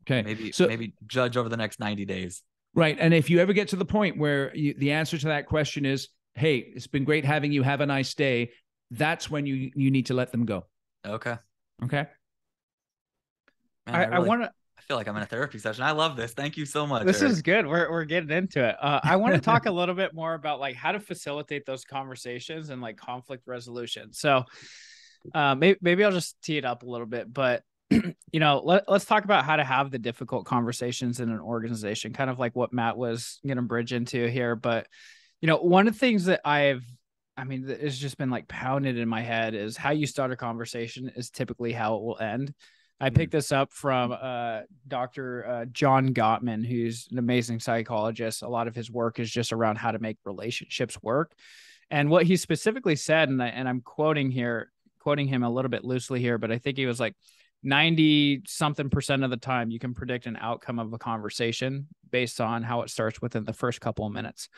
maybe judge over the next 90 days. Right, and if you ever get to the point where the answer to that question is, "Hey, it's been great having you. Have a nice day," that's when you need to let them go. Okay. Man, I feel like I'm in a therapy session. I love this. Thank you so much. This Eric. Is good. We're getting into it. I want to talk a little bit more about like how to facilitate those conversations and like conflict resolution. So maybe I'll just tee it up a little bit, but let's talk about how to have the difficult conversations in an organization, kind of like what Matt was going to bridge into here. But, one of the things that it's just been like pounded in my head is how you start a conversation is typically how it will end. I picked this up from Dr. John Gottman, who's an amazing psychologist. A lot of his work is just around how to make relationships work. And what he specifically said, and I'm quoting him a little bit loosely here, but I think he was like 90-something% of the time you can predict an outcome of a conversation based on how it starts within the first couple of minutes.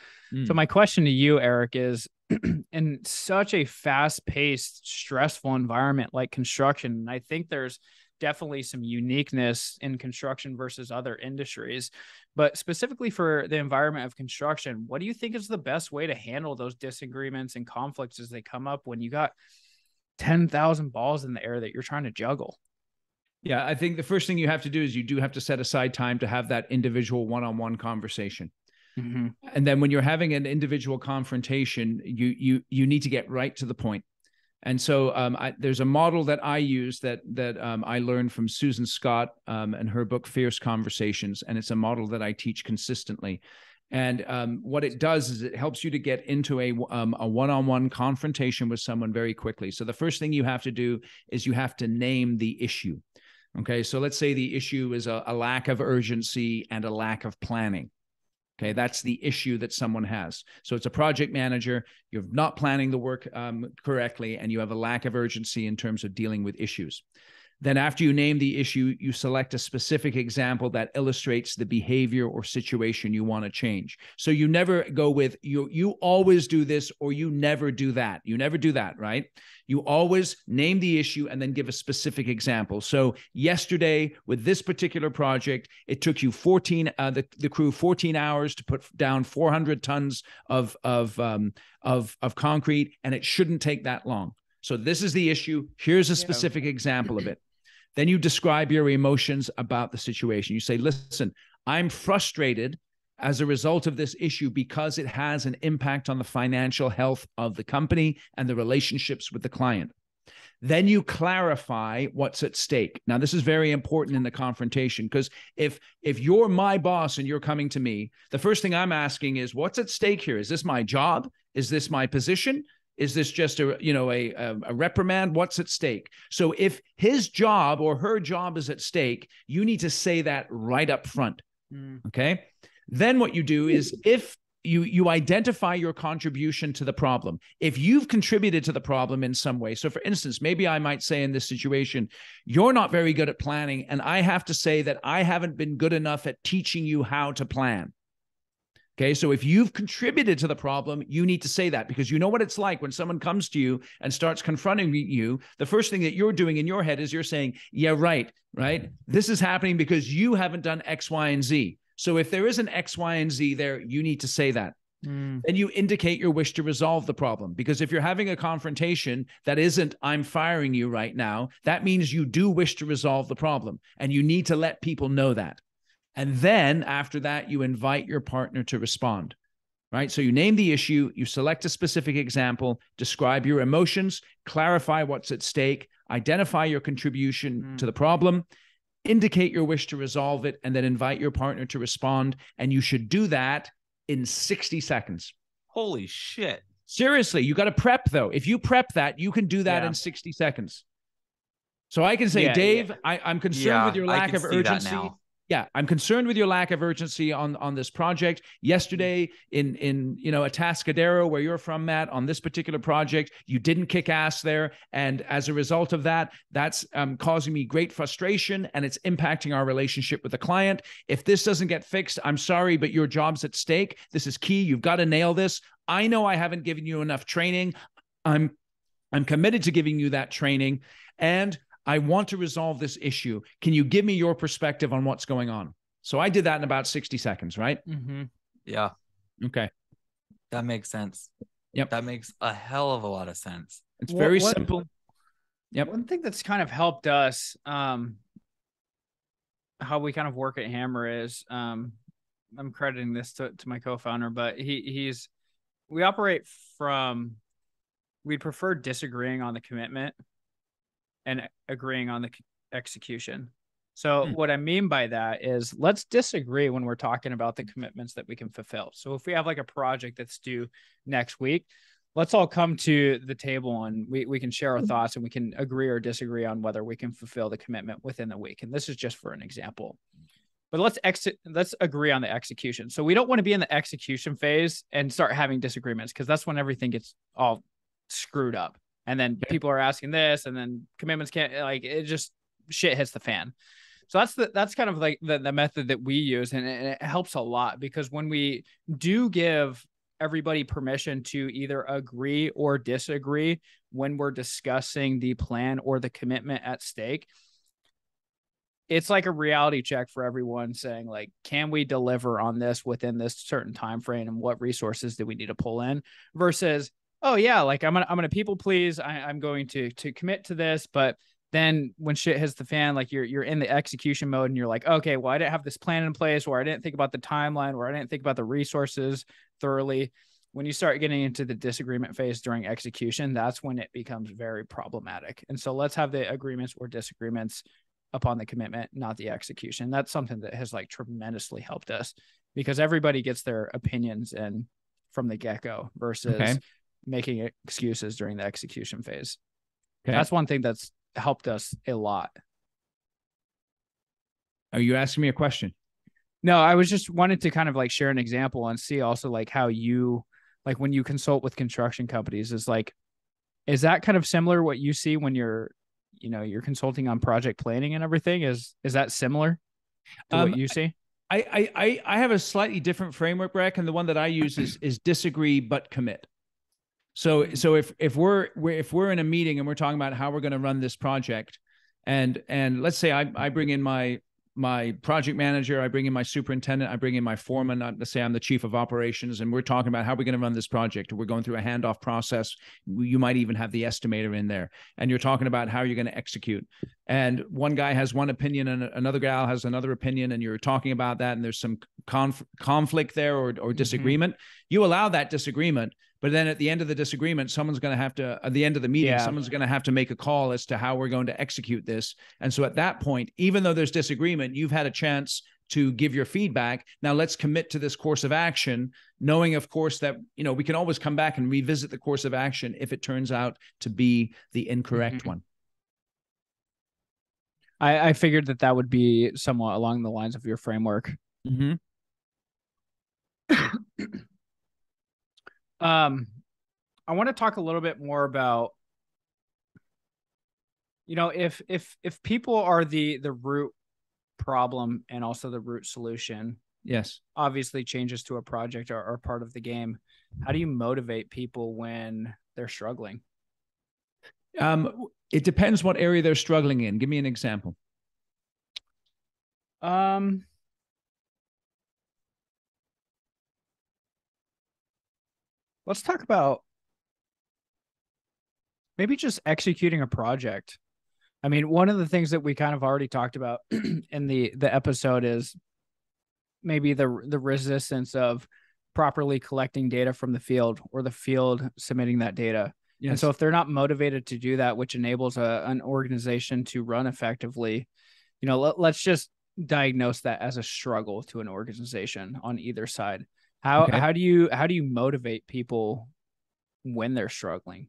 So my question to you, Eric, is in such a fast-paced, stressful environment like construction, and I think there's definitely some uniqueness in construction versus other industries, but specifically for the environment of construction, what do you think is the best way to handle those disagreements and conflicts as they come up when you got 10,000 balls in the air that you're trying to juggle? Yeah, I think the first thing you have to do is you do have to set aside time to have that individual one-on-one conversation. And then when you're having an individual confrontation, you need to get right to the point. And so there's a model that I use that I learned from Susan Scott and her book, Fierce Conversations. And it's a model that I teach consistently. And what it does is it helps you to get into a one-on-one confrontation with someone very quickly. So the first thing you have to do is you have to name the issue. Okay, so let's say the issue is a lack of urgency and a lack of planning. Okay, that's the issue that someone has. So it's a project manager, you're not planning the work correctly, and you have a lack of urgency in terms of dealing with issues. Then after you name the issue, you select a specific example that illustrates the behavior or situation you want to change. So you never go with, you always do this or you never do that. You never do that, right? You always name the issue and then give a specific example. So yesterday with this particular project, it took you the crew 14 hours to put down 400 tons of concrete, and it shouldn't take that long. So this is the issue. Here's a specific example of it. Then you describe your emotions about the situation. You say, listen, I'm frustrated as a result of this issue because it has an impact on the financial health of the company and the relationships with the client. Then you clarify what's at stake. Now, this is very important in the confrontation, because if you're my boss and you're coming to me, the first thing I'm asking is, what's at stake here? Is this my job? Is this my position? Is this just a reprimand? What's at stake? So if his job or her job is at stake, you need to say that right up front. Okay. Then what you do is, if you identify your contribution to the problem, if you've contributed to the problem in some way. So for instance, maybe I might say in this situation, you're not very good at planning, and I have to say that I haven't been good enough at teaching you how to plan. Okay, so if you've contributed to the problem, you need to say that, because you know what it's like when someone comes to you and starts confronting you. The first thing that you're doing in your head is you're saying, yeah, right. This is happening because you haven't done X, Y, and Z. So if there is an X, Y, and Z there, you need to say that. Then you indicate your wish to resolve the problem. Because if you're having a confrontation that isn't, I'm firing you right now, that means you do wish to resolve the problem. And you need to let people know that. And then after that, you invite your partner to respond, right? So you name the issue, you select a specific example, describe your emotions, clarify what's at stake, identify your contribution to the problem, indicate your wish to resolve it, and then invite your partner to respond. And you should do that in 60 seconds. Holy shit. Seriously, you got to prep though. If you prep that, you can do that in 60 seconds. So I can say, Dave, I'm concerned with your lack of urgency. Yeah, I'm concerned with your lack of urgency on this project. Yesterday in Atascadero, where you're from, Matt, on this particular project, you didn't kick ass there. And as a result of that, that's causing me great frustration, and it's impacting our relationship with the client. If this doesn't get fixed, I'm sorry, but your job's at stake. This is key. You've got to nail this. I know I haven't given you enough training. I'm committed to giving you that training, and I want to resolve this issue. Can you give me your perspective on what's going on? So I did that in about 60 seconds, right? Yeah. Okay. That makes sense. Yep. That makes a hell of a lot of sense. It's very simple. Yep. One thing that's kind of helped us, how we kind of work at Hammer is, I'm crediting this to my co-founder, but we operate from, we prefer disagreeing on the commitment and agreeing on the execution. So what I mean by that is, let's disagree when we're talking about the commitments that we can fulfill. So if we have like a project that's due next week, let's all come to the table and we can share our thoughts, and we can agree or disagree on whether we can fulfill the commitment within the week. And this is just for an example. But let's agree on the execution. So we don't want to be in the execution phase and start having disagreements, because that's when everything gets all screwed up. And then people are asking this, and then commitments can't, like, it just shit hits the fan. So that's kind of like the method that we use. And it helps a lot, because when we do give everybody permission to either agree or disagree when we're discussing the plan or the commitment at stake, it's like a reality check for everyone, saying like, can we deliver on this within this certain time frame, and what resources do we need to pull in, versus, oh yeah, like I'm gonna people please. I'm going to commit to this, but then when shit hits the fan, like you're in the execution mode, and you're like, okay, well, I didn't have this plan in place, or I didn't think about the timeline, or I didn't think about the resources thoroughly. When you start getting into the disagreement phase during execution, that's when it becomes very problematic. And so let's have the agreements or disagreements upon the commitment, not the execution. That's something that has like tremendously helped us, because everybody gets their opinions in from the get-go versus making excuses during the execution phase. That's one thing that's helped us a lot. Are you asking me a question? No, I was just wanted to kind of like share an example and see also like how you, like when you consult with construction companies, is that kind of similar what you see when you're consulting on project planning and everything? Is that similar to what you see? I have a slightly different framework, Breck, and the one that I use is disagree but commit. So if we're in a meeting and we're talking about how we're going to run this project, and let's say I bring in my project manager, I bring in my superintendent, I bring in my foreman, let's say I'm the chief of operations, and we're talking about how we're going to run this project, or we're going through a handoff process. You might even have the estimator in there, and you're talking about how you're going to execute. And one guy has one opinion and another gal has another opinion, and you're talking about that, and there's some conflict there or disagreement. You allow that disagreement, but then at the end of the disagreement, someone's going to have to, at the end of the meeting, someone's going to have to make a call as to how we're going to execute this. And so at that point, even though there's disagreement, you've had a chance to give your feedback. Now let's commit to this course of action, knowing, of course, that, we can always come back and revisit the course of action if it turns out to be the incorrect one. I figured that would be somewhat along the lines of your framework. Mm-hmm. I want to talk a little bit more about, if people are the root problem and also the root solution. Yes. Obviously changes to a project are part of the game. How do you motivate people when they're struggling? It depends what area they're struggling in. Give me an example. Let's talk about maybe just executing a project. I mean, one of the things that we kind of already talked about in the episode is maybe the resistance of properly collecting data from the field or the field submitting that data. Yes. And so if they're not motivated to do that, which enables an organization to run effectively, let's just diagnose that as a struggle to an organization on either side. How do you motivate people when they're struggling?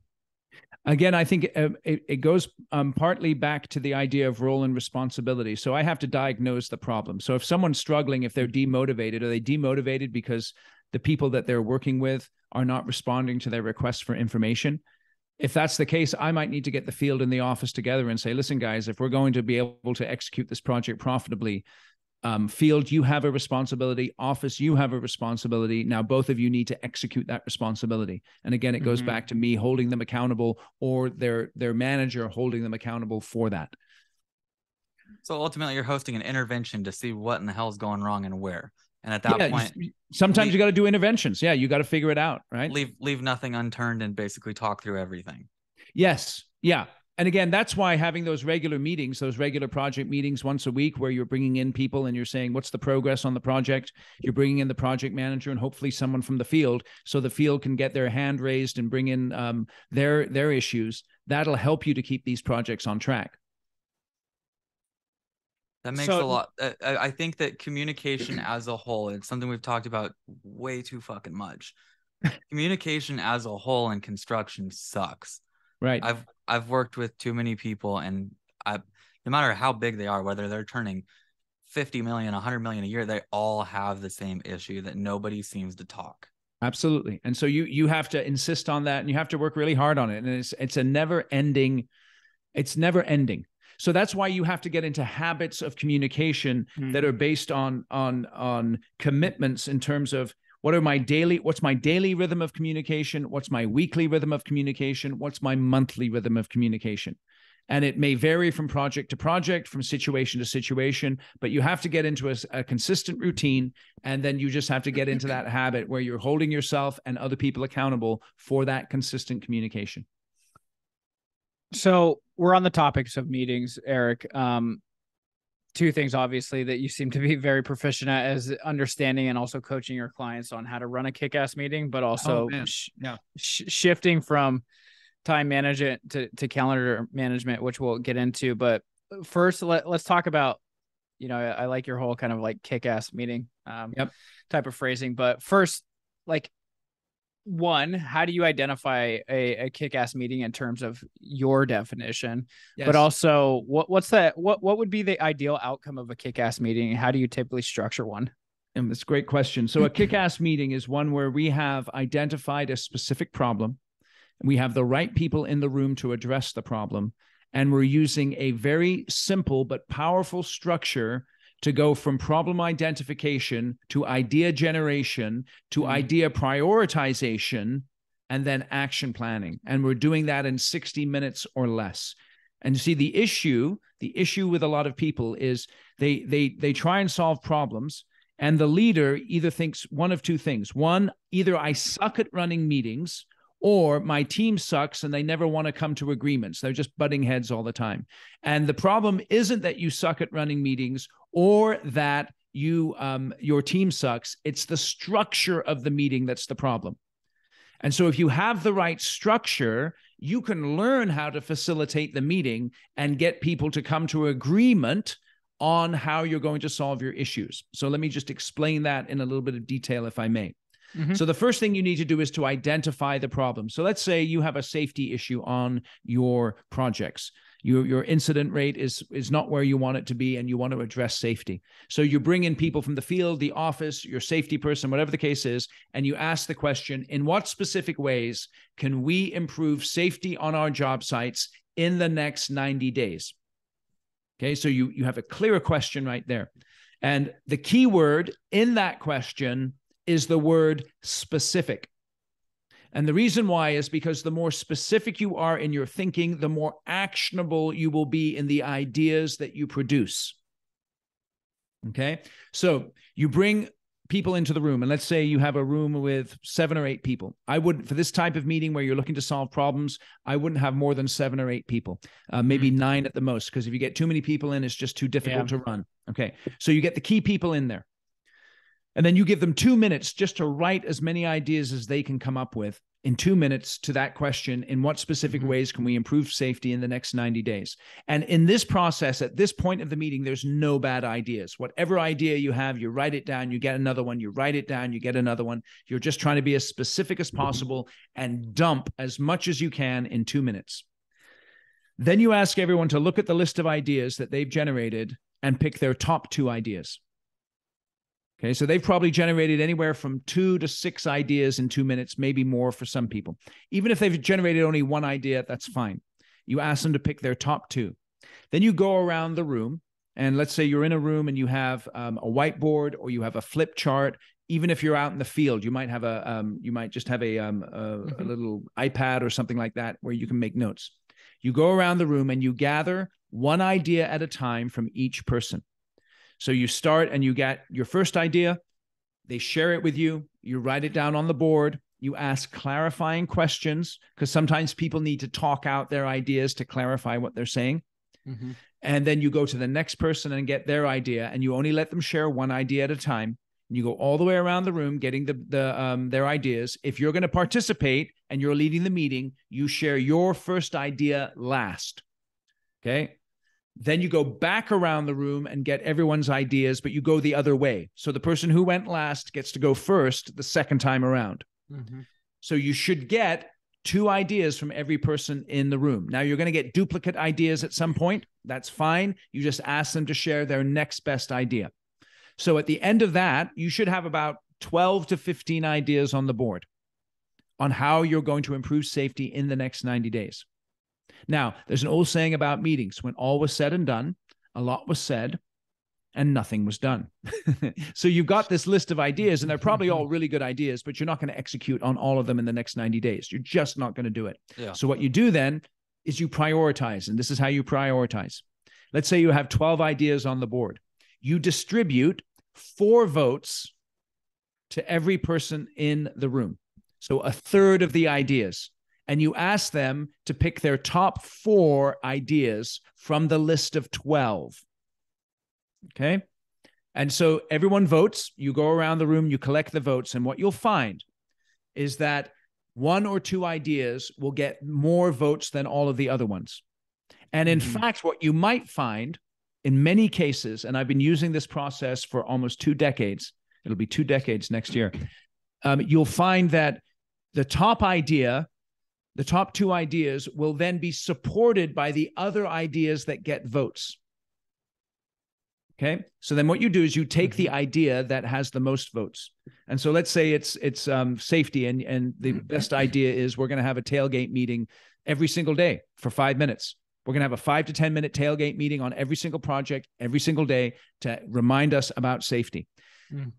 Again, I think it goes partly back to the idea of role and responsibility. So I have to diagnose the problem. So if someone's struggling, if they're demotivated, are they demotivated because the people that they're working with are not responding to their requests for information? If that's the case, I might need to get the field and the office together and say, listen, guys, if we're going to be able to execute this project profitably, field, you have a responsibility. Office, you have a responsibility. Now, both of you need to execute that responsibility. And again, it goes back to me holding them accountable or their manager holding them accountable for that. So ultimately, you're hosting an intervention to see what in the hell is going wrong and where. And at that point, sometimes you got to do interventions. Yeah, you got to figure it out, right? Leave nothing unturned and basically talk through everything. Yes. Yeah. And again, that's why having those regular meetings, those regular project meetings once a week where you're bringing in people and you're saying, what's the progress on the project? You're bringing in the project manager and hopefully someone from the field so the field can get their hand raised and bring in their issues. That'll help you to keep these projects on track. That makes a lot. I think that communication as a whole, it's something we've talked about way too fucking much. Communication as a whole in construction sucks. Right. I've worked with too many people, and no matter how big they are, whether they're turning 50 million, 100 million a year, they all have the same issue that nobody seems to talk. Absolutely. And so you have to insist on that and you have to work really hard on it. And it's a never ending. So that's why you have to get into habits of communication that are based on commitments in terms of what's my daily rhythm of communication? What's my weekly rhythm of communication? What's my monthly rhythm of communication? And it may vary from project to project, from situation to situation, but you have to get into a consistent routine. And then you just have to get into that habit where you're holding yourself and other people accountable for that consistent communication. So we're on the topics of meetings, Eric. Two things, obviously, that you seem to be very proficient at is understanding and also coaching your clients on how to run a kick-ass meeting, but also shifting from time management to calendar management, which we'll get into. But first, let's talk about, I like your whole kind of like kick-ass meeting type of phrasing. But first, like, one, how do you identify a kick-ass meeting in terms of your definition? Yes. But also what would be the ideal outcome of a kick-ass meeting? How do you typically structure one? And that's a great question. So a kick-ass meeting is one where we have identified a specific problem. We have the right people in the room to address the problem. And we're using a very simple but powerful structure to go from problem identification to idea generation to idea prioritization and then action planning. And we're doing that in 60 minutes or less. And you see, the issue with a lot of people is they try and solve problems, and the leader either thinks one of two things. One, either I suck at running meetings, or my team sucks and they never want to come to agreements. They're just butting heads all the time. And the problem isn't that you suck at running meetings or that your team sucks. It's the structure of the meeting that's the problem. And so if you have the right structure, you can learn how to facilitate the meeting and get people to come to agreement on how you're going to solve your issues. So let me just explain that in a little bit of detail, if I may. So the first thing you need to do is to identify the problem. So let's say you have a safety issue on your projects Your incident rate is not where you want it to be, and you want to address safety. So you bring in people from the field, the office, your safety person, whatever the case is, and you ask the question, in what specific ways can we improve safety on our job sites in the next 90 days? Okay, so you have a clearer question right there. And the key word in that question is the word specific. And the reason why is because the more specific you are in your thinking, the more actionable you will be in the ideas that you produce. Okay, so you bring people into the room, and let's say you have a room with 7 or 8 people. I wouldn't, for this type of meeting where you're looking to solve problems, I wouldn't have more than 7 or 8 people, maybe 9 at the most, because if you get too many people in, it's just too difficult to run. Okay, so you get the key people in there. And then you give them 2 minutes just to write as many ideas as they can come up with in 2 minutes to that question, in what specific ways can we improve safety in the next 90 days? And in this process, at this point of the meeting, there's no bad ideas. Whatever idea you have, you write it down, you get another one, you write it down, you get another one. You're just trying to be as specific as possible and dump as much as you can in 2 minutes. Then you ask everyone to look at the list of ideas that they've generated and pick their top 2 ideas. Okay, so they've probably generated anywhere from 2 to 6 ideas in 2 minutes, maybe more for some people. Even if they've generated only 1 idea, that's fine. You ask them to pick their top 2. Then you go around the room, and let's say you're in a room and you have a whiteboard or you have a flip chart. Even if you're out in the field, you might have you might just have a little iPad or something like that where you can make notes. You go around the room and you gather 1 idea at a time from each person. So you start and you get your first idea, they share it with you, you write it down on the board, you ask clarifying questions, because sometimes people need to talk out their ideas to clarify what they're saying. And then you go to the next person and get their idea, and you only let them share 1 idea at a time. You go all the way around the room getting their ideas. If you're going to participate and you're leading the meeting, you share your first idea last. Okay? Then you go back around the room and get everyone's ideas, but you go the other way. So the person who went last gets to go first the second time around. So you should get 2 ideas from every person in the room. Now, you're going to get duplicate ideas at some point. That's fine. You just ask them to share their next best idea. So at the end of that, you should have about 12 to 15 ideas on the board on how you're going to improve safety in the next 90 days. Now, there's an old saying about meetings: when all was said and done, a lot was said and nothing was done. So you've got this list of ideas, and they're probably all really good ideas, but you're not going to execute on all of them in the next 90 days. You're just not going to do it. So what you do then is you prioritize, and this is how you prioritize. Let's say you have 12 ideas on the board. You distribute 4 votes to every person in the room. So 1/3 of the ideas. And you ask them to pick their top 4 ideas from the list of 12. Okay? And so everyone votes. You go around the room, you collect the votes. And what you'll find is that 1 or 2 ideas will get more votes than all of the other ones. And in fact, what you might find in many cases, and I've been using this process for almost 2 decades, it'll be 2 decades next year, you'll find that the top idea, the top 2 ideas, will then be supported by the other ideas that get votes. Okay, so then what you do is you take the idea that has the most votes. And so let's say it's safety, and the best idea is we're going to have a tailgate meeting every single day for 5 minutes. We're going to have a 5 to 10 minute tailgate meeting on every single project, every single day, to remind us about safety.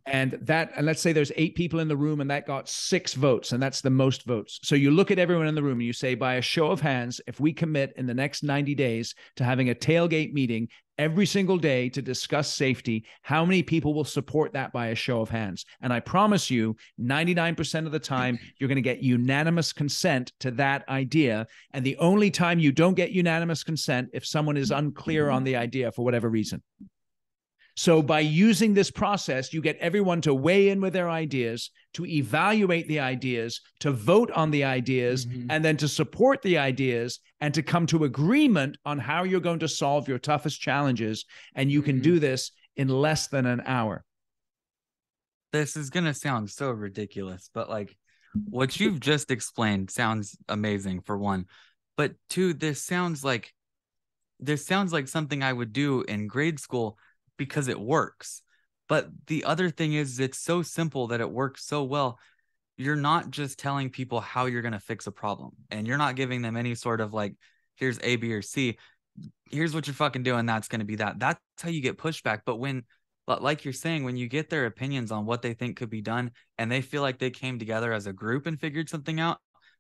And let's say there's 8 people in the room, and that got 6 votes, and that's the most votes. So you look at everyone in the room and you say, by a show of hands, if we commit in the next 90 days to having a tailgate meeting every single day to discuss safety, how many people will support that by a show of hands? And I promise you, 99% of the time, you're going to get unanimous consent to that idea. And the only time you don't get unanimous consent, if someone is unclear on the idea for whatever reason. So by using this process, you get everyone to weigh in with their ideas, to evaluate the ideas, to vote on the ideas, and then to support the ideas, and to come to agreement on how you're going to solve your toughest challenges. And you can do this in less than an hour. This is going to sound so ridiculous, but like what you've just explained sounds amazing, for one. But 2, this sounds like this sounds like something I would do in grade school because it works. But the other thing is, it's so simple that it works so well. You're not just telling people how you're going to fix a problem, and you're not giving them any sort of like, here's A, B, or C. Here's what you're fucking doing. That's going to be that. That's how you get pushback. But when, like you're saying, when you get their opinions on what they think could be done and they feel like they came together as a group and figured something out,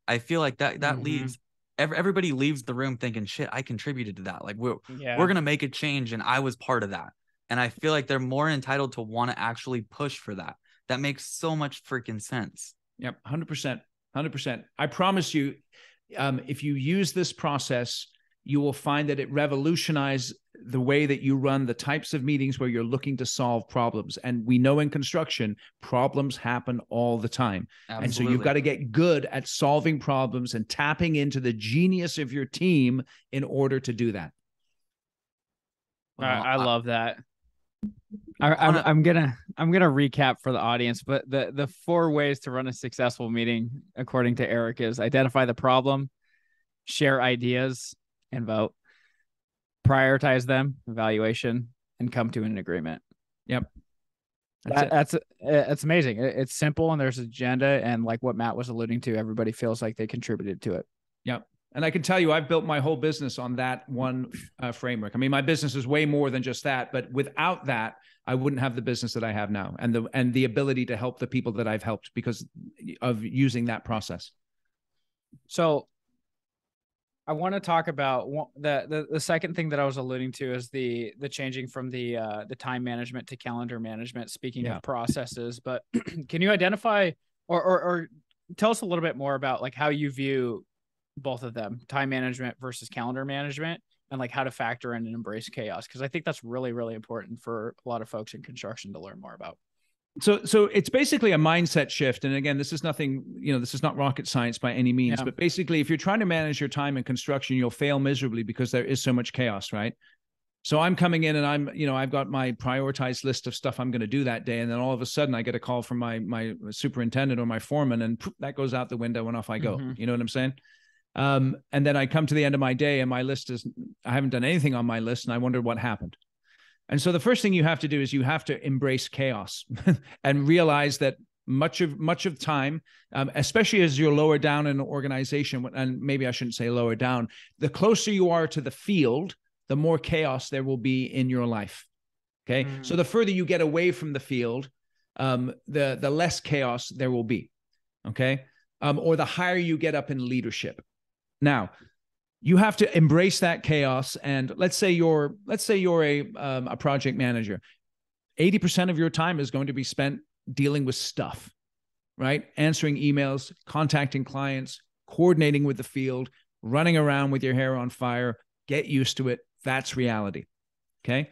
I feel like that leaves everybody leaves the room thinking, shit, I contributed to that. Like we're going to make a change and I was part of that. And I feel like they're more entitled to want to actually push for that. That makes so much freaking sense. Yep. 100%. 100%. I promise you, if you use this process, you will find that it revolutionizes the way that you run the types of meetings where you're looking to solve problems. And we know in construction, problems happen all the time. Absolutely. And so you've got to get good at solving problems and tapping into the genius of your team in order to do that. Well, I love that. I'm gonna recap for the audience, but the 4 ways to run a successful meeting, according to Eric, is identify the problem, share ideas, and vote, prioritize them, evaluation, and come to an agreement. Yep. That's amazing. It's simple and there's an agenda, and like what Matt was alluding to, everybody feels like they contributed to it. Yep. And I can tell you, I've built my whole business on that one framework. I mean, my business is way more than just that, but without that, I wouldn't have the business that I have now, and the ability to help the people that I've helped because of using that process. So I want to talk about the second thing that I was alluding to is the changing from the time management to calendar management. Speaking of processes, but can you identify or tell us a little bit more about like how you view both of them, time management versus calendar management, and like how to factor in and embrace chaos? Because I think that's really, really important for a lot of folks in construction to learn more about. So it's basically a mindset shift. And again, this is nothing, this is not rocket science by any means, but basically if you're trying to manage your time in construction, you'll fail miserably because there is so much chaos, right? So I'm coming in and I've got my prioritized list of stuff I'm going to do that day. And then all of a sudden I get a call from my superintendent or my foreman, and that goes out the window and off I go. You know what I'm saying? And then I come to the end of my day and my list I haven't done anything on my list, and I wonder what happened. And so the first thing you have to do is you have to embrace chaos and realize that much of time, especially as you're lower down in an organization, and maybe I shouldn't say lower down, the closer you are to the field, the more chaos there will be in your life. Okay. So the further you get away from the field, the less chaos there will be. Okay. Or the higher you get up in leadership. Now, you have to embrace that chaos. And let's say you're a project manager. 80% of your time is going to be spent dealing with stuff, right? Answering emails, contacting clients, coordinating with the field, running around with your hair on fire. Get used to it. That's reality. Okay.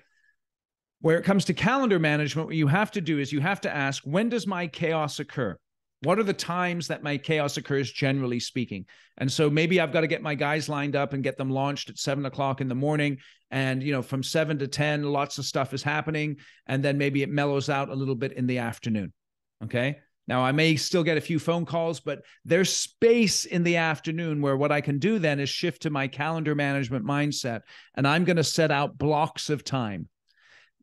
Where it comes to calendar management, what you have to do is you have to ask, when does my chaos occur? What are the times that my chaos occurs, generally speaking? And so maybe I've got to get my guys lined up and get them launched at 7 o'clock in the morning. And, from 7 to 10, lots of stuff is happening. And then maybe it mellows out a little bit in the afternoon. Okay. Now I may still get a few phone calls, but there's space in the afternoon where what I can do then is shift to my calendar management mindset. And I'm going to set out blocks of time.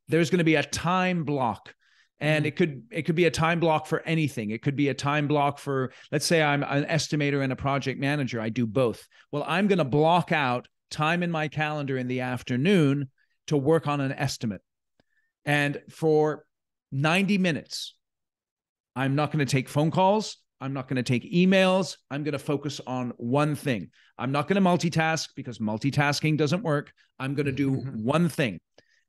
There's going to be a time block. And it could be a time block for anything. It could be a time block for, let's say I'm an estimator and a project manager. I do both. Well, I'm going to block out time in my calendar in the afternoon to work on an estimate. And for 90 minutes, I'm not going to take phone calls. I'm not going to take emails. I'm going to focus on one thing. I'm not going to multitask because multitasking doesn't work. I'm going to do one thing,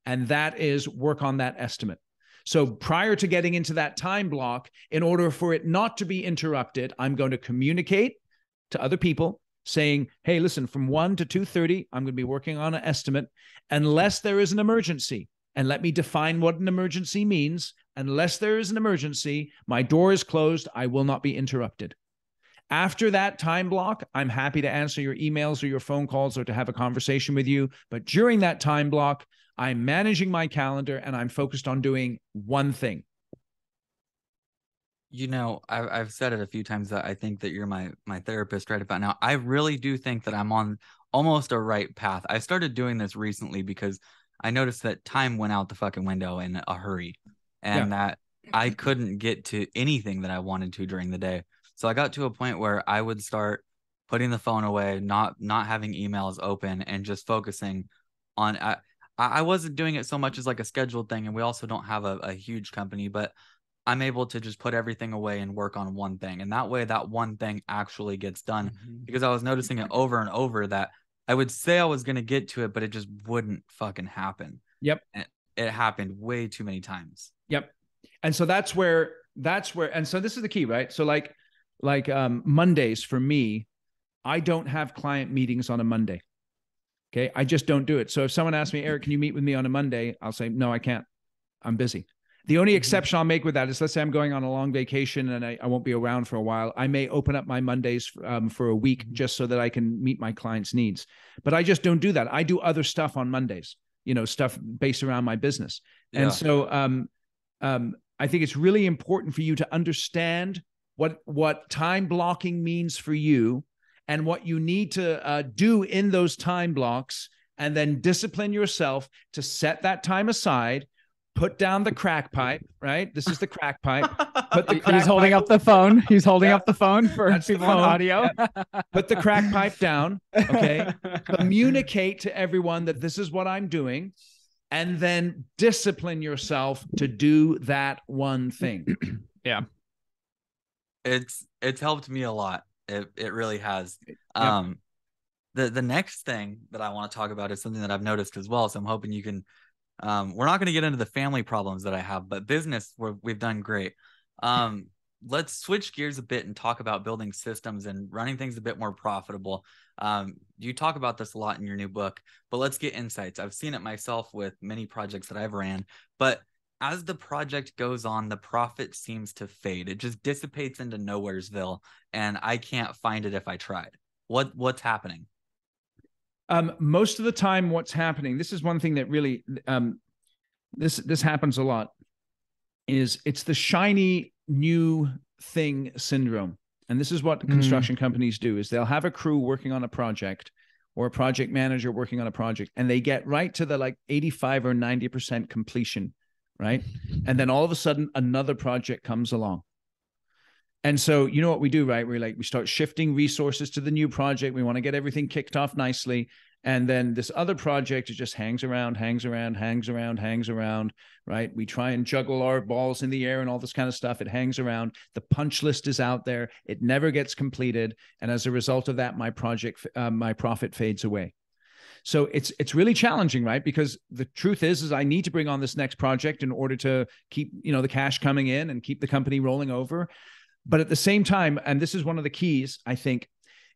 and that is work on that estimate. So prior to getting into that time block, in order for it not to be interrupted, I'm going to communicate to other people saying, hey, listen, from 1 to 2:30, I'm going to be working on an estimate unless there is an emergency. And let me define what an emergency means. Unless there is an emergency, my door is closed. I will not be interrupted. After that time block, I'm happy to answer your emails or your phone calls or to have a conversation with you. But during that time block, I'm managing my calendar and I'm focused on doing one thing. I've said it a few times that I think that you're my therapist right about now. I really do think that I'm on almost a right path. I started doing this recently because I noticed that time went out the fucking window in a hurry, and that I couldn't get to anything that I wanted to during the day. So I got to a point where I would start putting the phone away, not having emails open, and just focusing on I wasn't doing it so much as like a scheduled thing, and we also don't have a huge company, but I'm able to just put everything away and work on one thing. And that way that one thing actually gets done, because I was noticing it over and over that I would say I was going to get to it, but it just wouldn't fucking happen. Yep. And it happened way too many times. Yep. And so that's where, and so this is the key, right? So like Mondays for me, I don't have client meetings on a Monday. Okay. I just don't do it. So if someone asks me, Eric, can you meet with me on a Monday? I'll say, no, I can't. I'm busy. The only exception I'll make with that is, let's say I'm going on a long vacation and I won't be around for a while. I may open up my Mondays for a week just so that I can meet my clients' needs. But I just don't do that. I do other stuff on Mondays, stuff based around my business. Yeah. And so I think it's really important for you to understand what time blocking means for you and what you need to do in those time blocks, and then discipline yourself to set that time aside. Put down the crack pipe, right? This is the crack pipe. He's holding up the phone. He's holding up the phone for people on audio. Put the crack pipe down, okay? Communicate to everyone that this is what I'm doing, and then discipline yourself to do that one thing. Yeah. It's helped me a lot. It really has. Yep. The next thing that I want to talk about is something that I've noticed as well. So I'm hoping you can. We're not going to get into the family problems that I have, but business, we've done great. Let's switch gears a bit and talk about building systems and running things a bit more profitable. You talk about this a lot in your new book, but let's get insights. I've seen it myself with many projects that I've ran, but as the project goes on, the profit seems to fade. It just dissipates into nowheresville, and I can't find it if I tried. What's happening? Most of the time, what's happening, this is one thing that really, this happens a lot, is it's the shiny new thing syndrome. And this is what construction companies do, is they'll have a crew working on a project or a project manager working on a project, and they get right to the like 85 or 90% completion, right? And then all of a sudden another project comes along. And so, you know what we do, right? We start shifting resources to the new project. We want to get everything kicked off nicely. And then this other project, it just hangs around, right? We try and juggle our balls in the air and all this kind of stuff. It hangs around. The punch list is out there. It never gets completed. And as a result of that, my profit fades away. So it's really challenging, right? Because the truth is I need to bring on this next project in order to keep, the cash coming in and keep the company rolling over. But at the same time, and this is one of the keys, I think,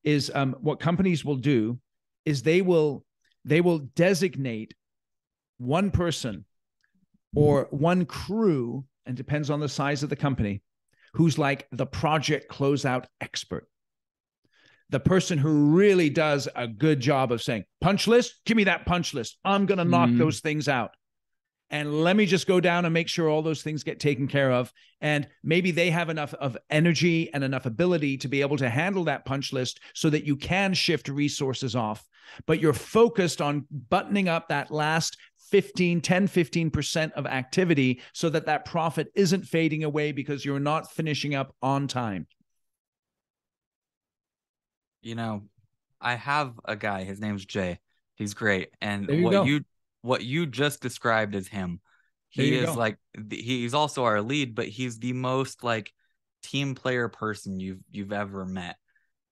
is what companies will do is they will designate one person or one crew, and depends on the size of the company, who's like the project closeout expert. The person who really does a good job of saying, punch list, give me that punch list. I'm going to knock those things out. And let me just go down and make sure all those things get taken care of. And maybe they have enough of energy and enough ability to be able to handle that punch list so that you can shift resources off. But you're focused on buttoning up that last 15% of activity so that that profit isn't fading away because you're not finishing up on time. I have a guy, his name's Jay. He's great. And what you just described is him. He is like, he's also our lead, but he's the most like team player person you've ever met.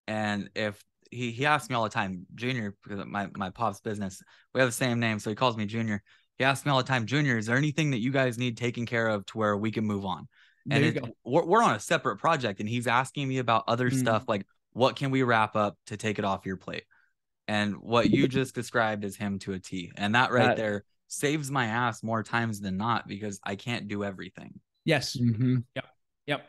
And if he asks me all the time, Junior, because my pop's business, we have the same name, so he calls me Junior. He asks me all the time, Junior, is there anything that you guys need taken care of to where we can move on? And we're on a separate project, and he's asking me about other stuff, like what can we wrap up to take it off your plate? And what you just described is him to a T. And that there saves my ass more times than not, because I can't do everything. Yes. Yep.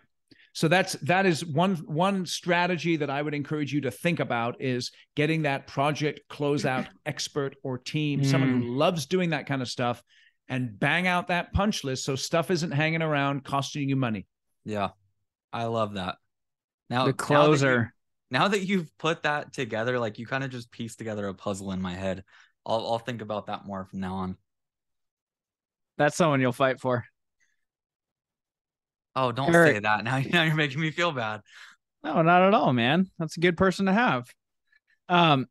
So that is one strategy that I would encourage you to think about, is getting that project closeout expert or team, someone who loves doing that kind of stuff, and bang out that punch list so stuff isn't hanging around costing you money. Yeah. I love that. Now the closer. Now that you've put that together, like you kind of just pieced together a puzzle in my head. I'll think about that more from now on. That's someone you'll fight for. Oh, don't Eric, say that. Now you're making me feel bad. no, not at all, man. That's a good person to have. Um,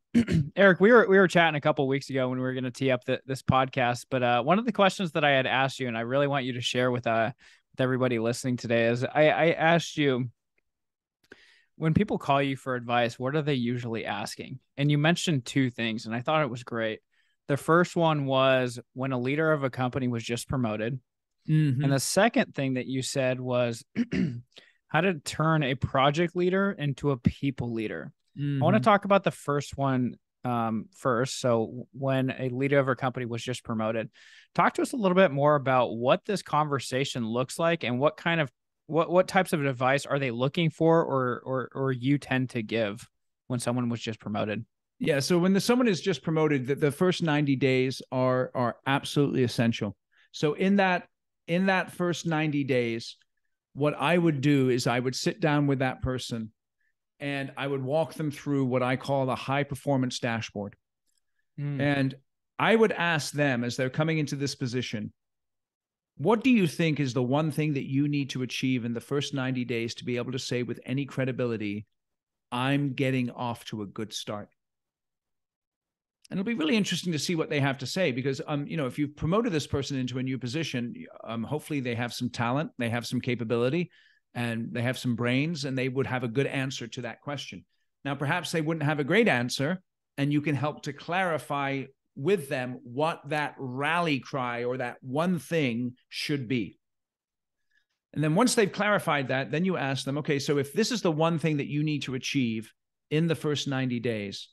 Eric, we were chatting a couple weeks ago when we were going to tee up this podcast, but one of the questions that I had asked you, and I really want you to share with everybody listening today, is I asked you, when people call you for advice, what are they usually asking? And you mentioned two things, and I thought it was great. The first one was when a leader of a company was just promoted. Mm-hmm. And the second thing that you said was how to turn a project leader into a people leader. I want to talk about the first one first. So when a leader of a company was just promoted, talk to us a little bit more about what this conversation looks like and what kind of what types of advice are they looking for or you tend to give when someone was just promoted? Yeah. So when someone is just promoted, the first 90 days are absolutely essential. So in that first 90 days, what I would do is I would sit down with that person and I would walk them through what I call the high performance dashboard. And I would ask them as they're coming into this position, what do you think is the one thing that you need to achieve in the first 90 days to be able to say with any credibility, I'm getting off to a good start? And it'll be really interesting to see what they have to say because, if you've promoted this person into a new position, hopefully they have some talent, they have some capability, and they have some brains, and they would have a good answer to that question. Now, perhaps they wouldn't have a great answer, and you can help to clarify with them what that rally cry or that one thing should be. And then once they've clarified that, then you ask them, okay, so if this is the one thing that you need to achieve in the first 90 days,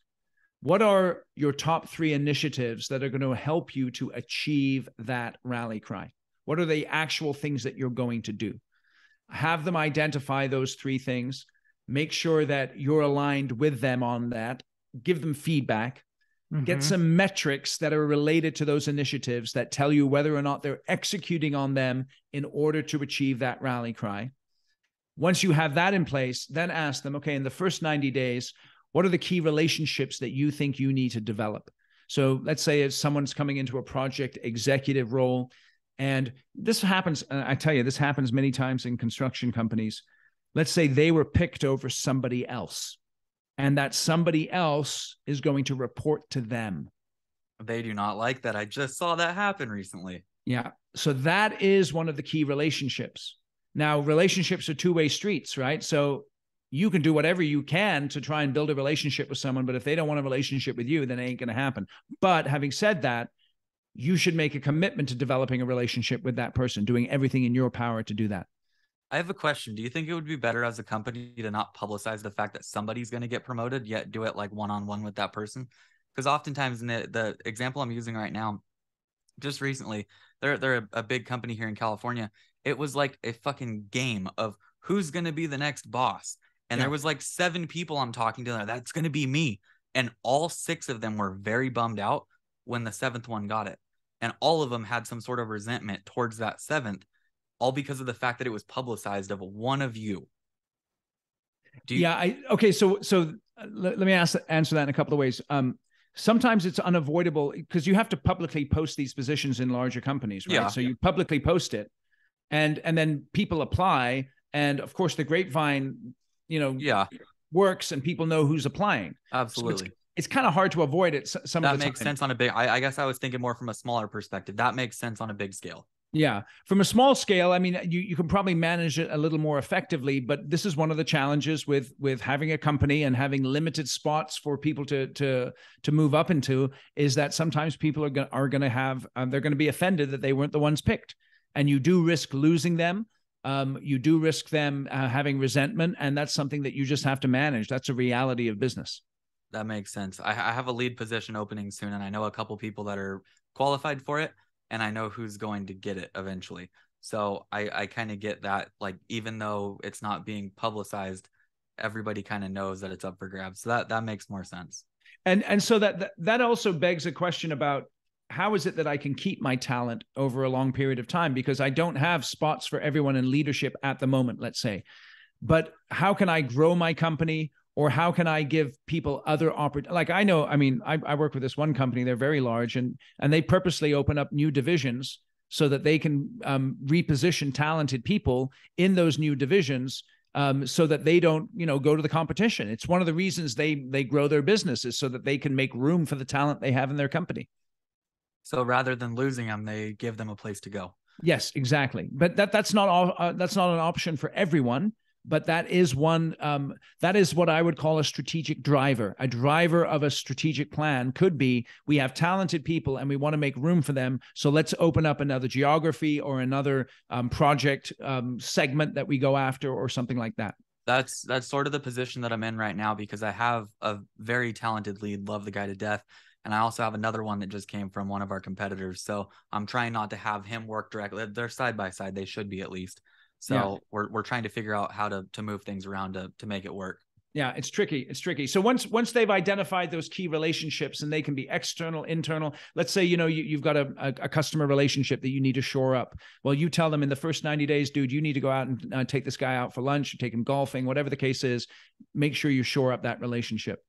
what are your top 3 initiatives that are going to help you to achieve that rally cry? What are the actual things that you're going to do? Have them identify those 3 things. Make sure that you're aligned with them on that. Give them feedback. Get some metrics that are related to those initiatives that tell you whether or not they're executing on them in order to achieve that rally cry. Once you have that in place, then ask them, okay, in the first 90 days, what are the key relationships that you think you need to develop? So let's say if someone's coming into a project executive role, and this happens, I tell you, this happens many times in construction companies. Let's say they were picked over somebody else, and that somebody else is going to report to them. They do not like that. I just saw that happen recently. Yeah. So that is one of the key relationships. Now, relationships are two-way streets, right? So you can do whatever you can to try and build a relationship with someone, but if they don't want a relationship with you, then it ain't going to happen. But having said that, you should make a commitment to developing a relationship with that person, doing everything in your power to do that. I have a question. Do you think it would be better as a company to not publicize the fact that somebody's going to get promoted, yet do it like one-on-one with that person? Because oftentimes in the example I'm using right now, just recently, they're a big company here in California. It was like a fucking game of who's going to be the next boss. And there was like 7 people I'm talking to. That's going to be me. And all 6 of them were very bummed out when the 7th one got it. And all of them had some sort of resentment towards that 7th, all because of the fact that it was publicized of one of you. Okay. So let me answer that in a couple of ways. Sometimes it's unavoidable because you have to publicly post these positions in larger companies, right? Yeah. So you publicly post it and then people apply. And of course the grapevine, works and people know who's applying. Absolutely. So it's kind of hard to avoid it. That makes sense on a big, I guess I was thinking more from a smaller perspective. That makes sense on a big scale. Yeah. From a small scale, I mean, you can probably manage it a little more effectively, but this is one of the challenges with having a company and having limited spots for people to move up into, is that sometimes people are going to have, they're going to be offended that they weren't the ones picked. And you do risk losing them. You do risk them having resentment. And that's something that you just have to manage. That's a reality of business. That makes sense. I have a lead position opening soon, and I know a couple people that are qualified for it. And I know who's going to get it eventually. So I kind of get that, like, even though it's not being publicized, everybody kind of knows that it's up for grabs. So that makes more sense. And so that also begs a question about how is it that I can keep my talent over a long period of time? Because I don't have spots for everyone in leadership at the moment, let's say. But how can I grow my company, Or how can I give people other opportunities? Like I know, I mean, I work with this one company, they're very large, and they purposely open up new divisions so that they can reposition talented people in those new divisions, so that they don't, go to the competition. It's one of the reasons they grow their businesses, so that they can make room for the talent they have in their company. So rather than losing them, they give them a place to go. Yes, exactly. But that's not all. That's not an option for everyone. But that is one. That is what I would call a strategic driver. A driver of a strategic plan could be: we have talented people and we want to make room for them. So let's open up another geography or another project segment that we go after, or something like that. That's sort of the position that I'm in right now, because I have a very talented lead, love the guy to death. And I also have another one that just came from one of our competitors. So I'm trying not to have him work directly. They're side by side. They should be, at least. So we're trying to figure out how to move things around to make it work. Yeah, it's tricky. It's tricky. So once they've identified those key relationships, and they can be external, internal. Let's say, you've got a customer relationship that you need to shore up. Well, you tell them in the first 90 days, dude, you need to go out and take this guy out for lunch, or take him golfing, whatever the case is. Make sure you shore up that relationship.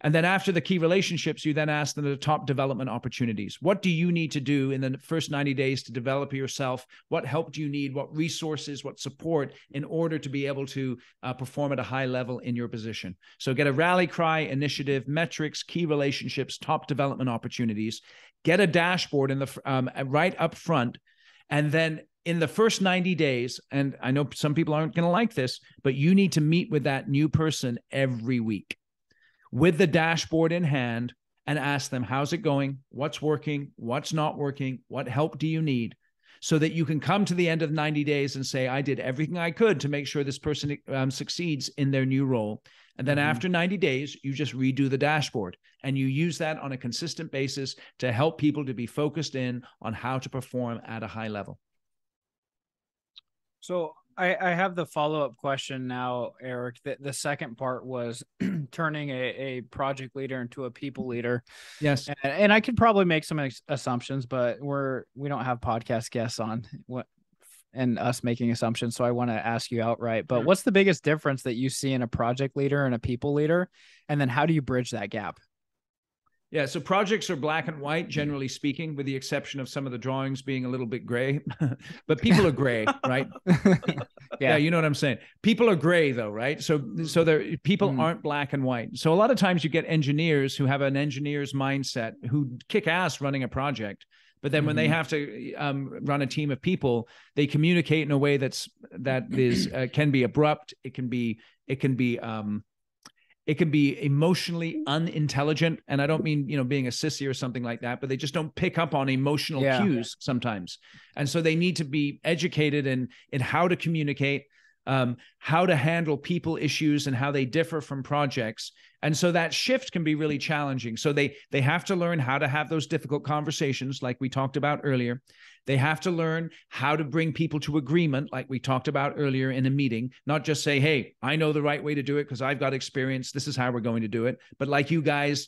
And then after the key relationships, you then ask them the top development opportunities. What do you need to do in the first 90 days to develop yourself? What help do you need? What resources, what support, in order to be able to perform at a high level in your position? So get a rally cry, initiative, metrics, key relationships, top development opportunities. Get a dashboard in the right up front. And then in the first 90 days, and I know some people aren't going to like this, but you need to meet with that new person every week, with the dashboard in hand, and ask them, how's it going? What's working? What's not working? What help do you need? So that you can come to the end of 90 days and say, I did everything I could to make sure this person succeeds in their new role. And then after 90 days, you just redo the dashboard, and you use that on a consistent basis to help people to be focused in on how to perform at a high level. So I have the follow-up question now, Eric. The second part was turning a project leader into a people leader. Yes. And I could probably make some assumptions, but we don't have podcast guests on and us making assumptions. So I want to ask you outright, but what's the biggest difference that you see in a project leader and a people leader? And then how do you bridge that gap? Yeah, so projects are black and white, generally speaking, with the exception of some of the drawings being a little bit gray. But people are gray, right? Yeah, you know what I'm saying. People are gray, though, right? So people aren't black and white. So a lot of times you get engineers who have an engineer's mindset, who kick ass running a project. But then when they have to run a team of people, they communicate in a way that can be abrupt. It can be emotionally unintelligent. And I don't mean, being a sissy or something like that, but they just don't pick up on emotional cues sometimes. And so they need to be educated in how to communicate, how to handle people issues and how they differ from projects. And so that shift can be really challenging. So they have to learn how to have those difficult conversations, like we talked about earlier. They have to learn how to bring people to agreement, like we talked about earlier in a meeting, not just say, hey, I know the right way to do it because I've got experience. This is how we're going to do it. But like you guys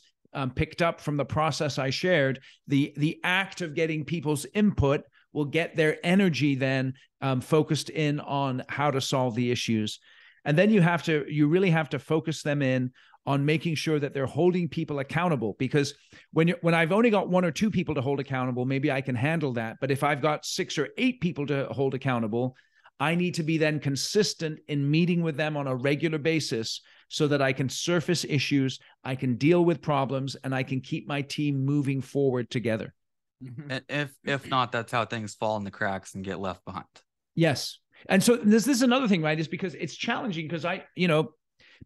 picked up from the process I shared, the act of getting people's input will get their energy then focused in on how to solve the issues. And then you really have to focus them in on making sure that they're holding people accountable. Because when I've only got 1 or 2 people to hold accountable, maybe I can handle that. But if I've got 6 or 8 people to hold accountable, I need to be then consistent in meeting with them on a regular basis so that I can surface issues, I can deal with problems, and I can keep my team moving forward together. And if not, that's how things fall in the cracks and get left behind. Yes. And so this is another thing, right? Is because it's challenging because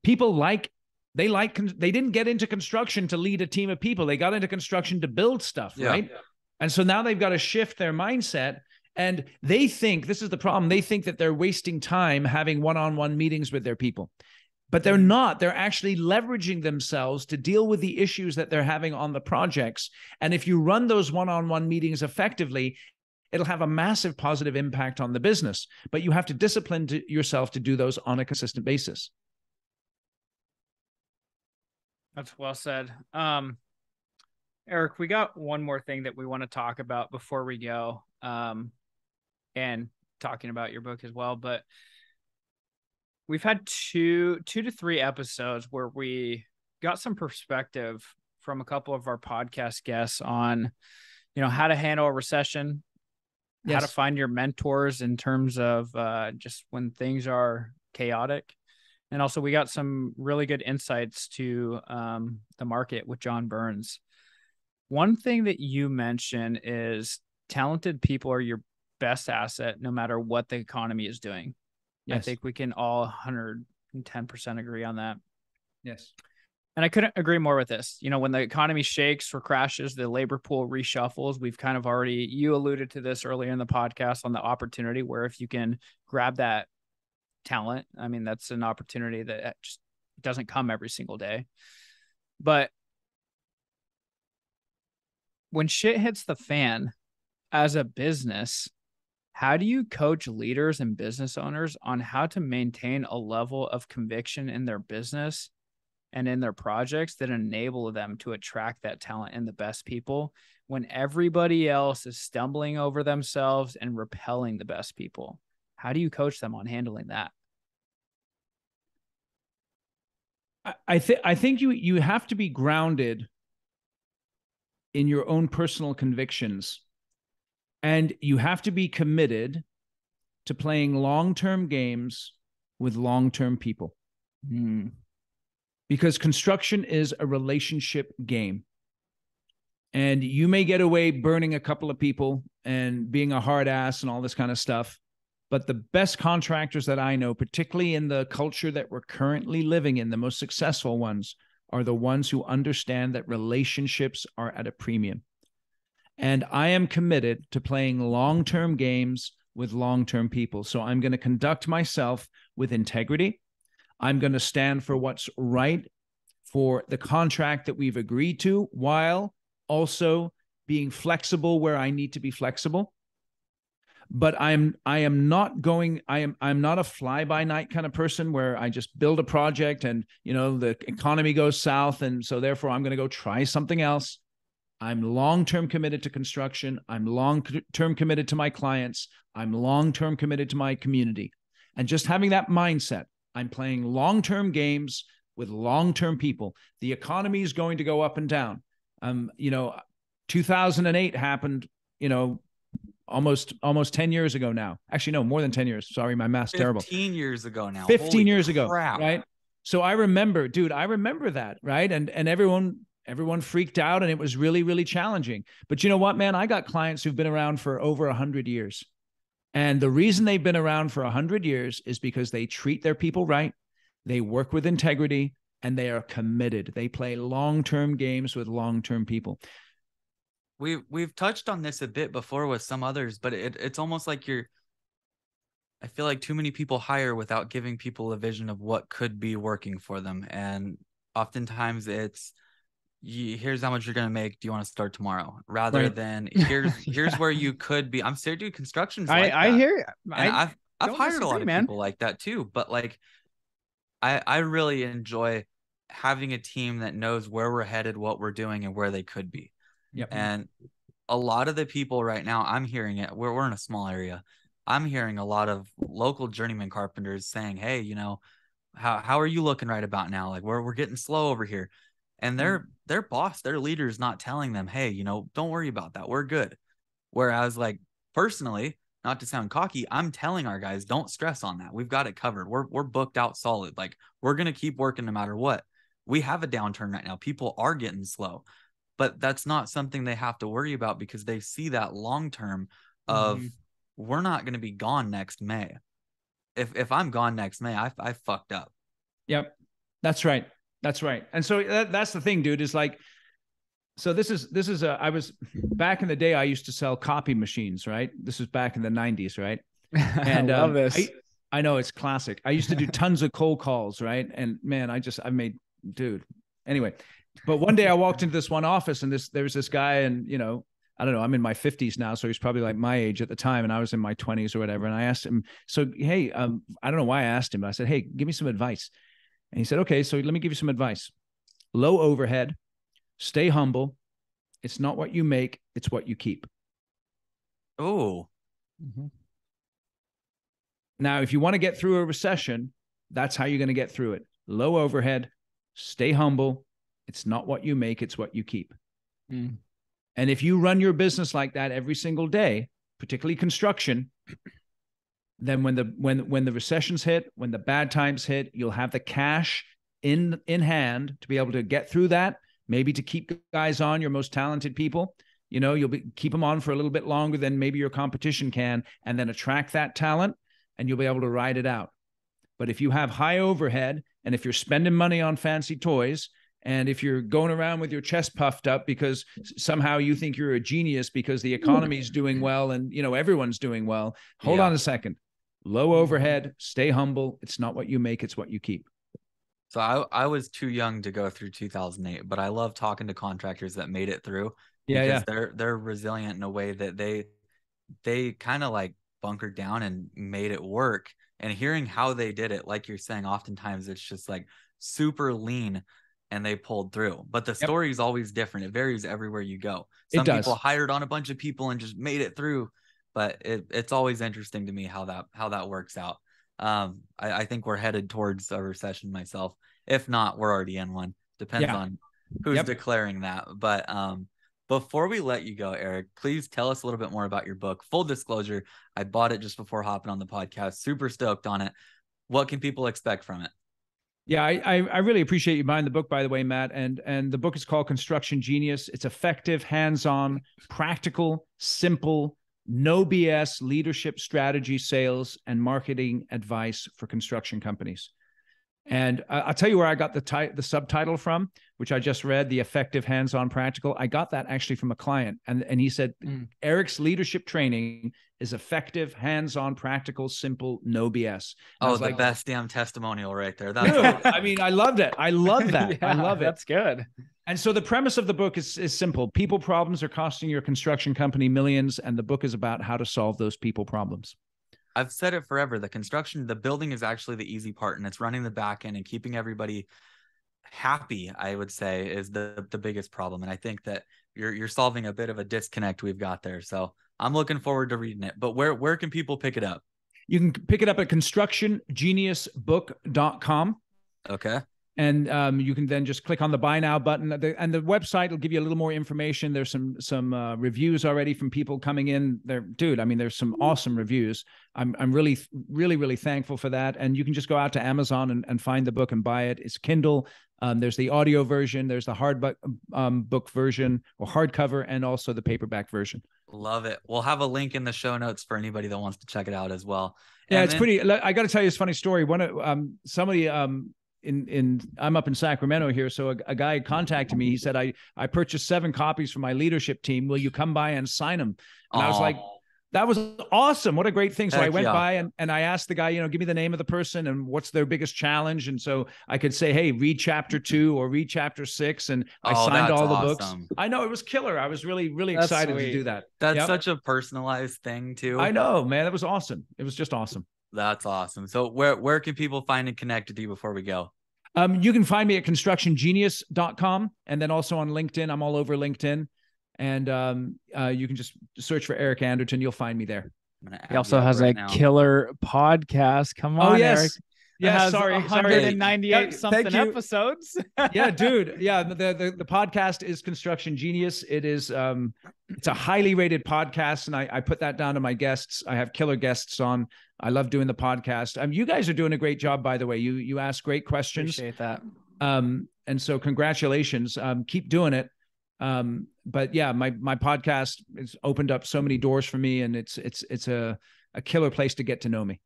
people they didn't get into construction to lead a team of people. They got into construction to build stuff, right? Yeah. And so now they've got to shift their mindset, and they think, this is the problem, they think that they're wasting time having one-on-one meetings with their people. But they're not. They're actually leveraging themselves to deal with the issues that they're having on the projects. And if you run those one-on-one meetings effectively, it'll have a massive positive impact on the business. But you have to discipline yourself to do those on a consistent basis. That's well said. Eric, we got one more thing that we want to talk about before we go, and talking about your book as well. But we've had two to three episodes where we got some perspective from a couple of our podcast guests on, how to handle a recession, how to find your mentors in terms of just when things are chaotic. And also we got some really good insights to the market with John Burns. One thing that you mentioned is talented people are your best asset, no matter what the economy is doing. Yes. I think we can all 110% agree on that. Yes. And I couldn't agree more with this. When the economy shakes or crashes, the labor pool reshuffles. We've kind of already, you alluded to this earlier in the podcast on the opportunity where if you can grab that talent, I mean, that's an opportunity that just doesn't come every single day. But when shit hits the fan as a business, how do you coach leaders and business owners on how to maintain a level of conviction in their business and in their projects that enable them to attract that talent and the best people when everybody else is stumbling over themselves and repelling the best people? How do you coach them on handling that? I think you have to be grounded in your own personal convictions, and you have to be committed to playing long-term games with long-term people. Because construction is a relationship game. And you may get away burning a couple of people and being a hard ass and all this kind of stuff. But the best contractors that I know, particularly in the culture that we're currently living in, the most successful ones are the ones who understand that relationships are at a premium. And I am committed to playing long-term games with long-term people. So I'm going to conduct myself with integrity. I'm going to stand for what's right for the contract that we've agreed to, while also being flexible where I need to be flexible. But I'm not a fly-by-night kind of person where I just build a project and, the economy goes south. And so therefore I'm going to go try something else. I'm long-term committed to construction. I'm long-term committed to my clients. I'm long-term committed to my community. And just having that mindset, I'm playing long-term games with long-term people. The economy is going to go up and down. 2008 happened, almost 10 years ago now. Actually, no, more than 10 years. Sorry, my math's terrible. 15 years ago now. 15 years ago, right? So I remember that, right? And everyone freaked out, and it was really, really challenging. But you know what, man? I got clients who've been around for over 100 years. And the reason they've been around for 100 years is because they treat their people right, they work with integrity, and they are committed. They play long-term games with long-term people. We've touched on this a bit before with some others, but it's almost like I feel like too many people hire without giving people a vision of what could be working for them. And oftentimes it's, here's how much you're going to make. Do you want to start tomorrow? Rather than here's where you could be. I'm serious, dude. Construction's like that. I hear you. And I've hired a lot of people like that too. But like, I really enjoy having a team that knows where we're headed, what we're doing, and where they could be. Yep. And a lot of the people right now, I'm hearing it. We're in a small area. I'm hearing a lot of local journeyman carpenters saying, "Hey, how are you looking right about now? Like we're getting slow over here." And their boss, their leader is not telling them, "Hey, don't worry about that. We're good." Whereas, like, personally, not to sound cocky, I'm telling our guys, don't stress on that. We've got it covered. We're booked out solid. Like, we're going to keep working no matter what. We have a downturn right now. People are getting slow, but that's not something they have to worry about because they see that long term of we're not going to be gone next May. If I'm gone next May, I fucked up. Yep. That's right. That's right. And so that's the thing, dude, is like, so this is I was back in the day, I used to sell copy machines, right? This was back in the 90s, right? And I love this. I know, it's classic. I used to do tons of cold calls, right? And man, I made, dude. Anyway, but one day I walked into this one office and there was this guy, and I don't know, I'm in my 50s now, so he's probably like my age at the time, and I was in my 20s or whatever. And I asked him, so hey, I don't know why I asked him, but I said, hey, give me some advice. And he said, okay, so let me give you some advice. Low overhead, stay humble. It's not what you make, it's what you keep. Oh. Now, if you want to get through a recession, That's how you're going to get through it. Low overhead, stay humble. It's not what you make, it's what you keep. Mm. And if you run your business like that every single day, particularly construction, then when the recessions hit, when the bad times hit, you'll have the cash in hand to be able to get through that, maybe to keep guys on, your most talented people. You know, keep them on for a little bit longer than maybe your competition can, and then attract that talent, and you'll be able to ride it out. But if you have high overhead, and if you're spending money on fancy toys, and if you're going around with your chest puffed up because somehow you think you're a genius because the economy's doing well and, you know, everyone's doing well, hold on a second. Low overhead, stay humble. It's not what you make, it's what you keep. So I was too young to go through 2008, but I love talking to contractors that made it through, because they're resilient in a way that they kind of like bunkered down and made it work. And hearing how they did it, like you're saying, oftentimes it's just like super lean and they pulled through. But the story is always different. It varies everywhere you go. Some people hired on a bunch of people and just made it through. But it's always interesting to me how that works out. I think we're headed towards a recession myself. If not, we're already in one. Depends on who's declaring that. But before we let you go, Eric, please tell us a little bit more about your book. Full disclosure, I bought it just before hopping on the podcast. Super stoked on it. What can people expect from it? Yeah, I really appreciate you buying the book, by the way, Matt. And the book is called Construction Genius. It's effective, hands-on, practical, simple, no BS leadership strategy, sales, and marketing advice for construction companies. And I'll tell you where I got the subtitle from, which I just read, The Effective Hands-On Practical. I got that actually from a client. And he said, Eric's leadership training is effective, hands-on, practical, simple, no BS. And the best damn testimonial right there. That's dude, I mean, I loved it. I love that. I love it. That's good. And so the premise of the book is simple. People problems are costing your construction company millions, and the book is about how to solve those people problems. I've said it forever. The building is actually the easy part, and it's running the back end and keeping everybody happy, I would say, is the biggest problem. And I think that you're solving a bit of a disconnect we've got there. So I'm looking forward to reading it. But where can people pick it up? You can pick it up at constructiongeniusbook.com. Okay. And you can then just click on the buy now button, and the website will give you a little more information. There's some reviews already from people coming in there, dude. I mean, there's some awesome reviews. I'm really, really, really thankful for that. And you can just go out to Amazon and find the book and buy it. It's Kindle. There's the audio version. There's the hard book version, or hardcover, and also the paperback version. Love it. We'll have a link in the show notes for anybody that wants to check it out as well. Yeah, it's pretty. I got to tell you this funny story. Somebody I'm up in Sacramento here. So a guy contacted me. He said, I purchased 7 copies for my leadership team. Will you come by and sign them? And I was like, that was awesome. What a great thing. So I went by and I asked the guy, give me the name of the person and what's their biggest challenge. And so I could say, hey, read chapter 2 or read chapter 6. And I signed all the books. I know, it was killer. I was really, really excited to do that. That's such a personalized thing too. I know, man. That was awesome. It was just awesome. That's awesome. So where can people find and connect with you before we go? You can find me at constructiongenius.com, and then also on LinkedIn. I'm all over LinkedIn. And you can just search for Eric Anderton. You'll find me there. He also has a killer podcast. Come on, Eric. Yeah, sorry. 198 something episodes. Yeah, dude. Yeah, the podcast is Construction Genius. It is it's a highly rated podcast, and I put that down to my guests. I have killer guests on. I love doing the podcast. You guys are doing a great job, by the way. You ask great questions. Appreciate that. And so congratulations. Keep doing it. But yeah, my podcast has opened up so many doors for me, and it's a killer place to get to know me.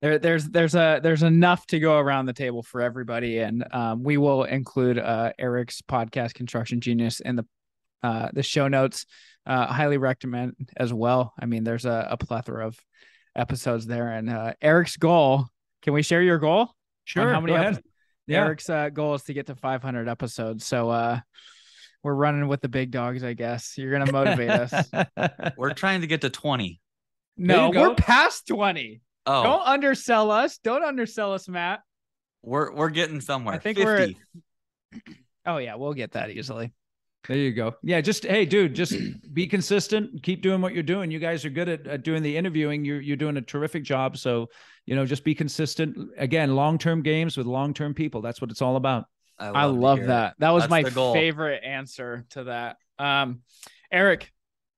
There's enough to go around the table for everybody, and we will include Eric's podcast, Construction Genius, in the show notes. Highly recommend as well. I mean, there's a plethora of episodes there, and Eric's goal. Can we share your goal? Sure. How many go ahead. Yeah. Eric's goal is to get to 500 episodes. So we're running with the big dogs, I guess. You're gonna motivate us. We're trying to get to 20. No, we're past 20. Oh, don't undersell us. Don't undersell us, Matt. We're getting somewhere. I think 50. Oh yeah, we'll get that easily. There you go. Yeah. Hey, dude, just be consistent. Keep doing what you're doing. You guys are good at doing the interviewing. You're doing a terrific job. So, just be consistent. Again, long-term games with long-term people. That's what it's all about. I love that. That was my That's the goal. favorite answer to that. Eric,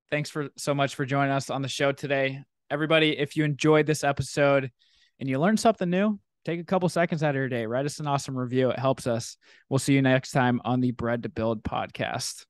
thanks so much for joining us on the show today. Everybody, if you enjoyed this episode and you learned something new, take a couple seconds out of your day. Write us an awesome review. It helps us. We'll see you next time on the Bred to Build podcast.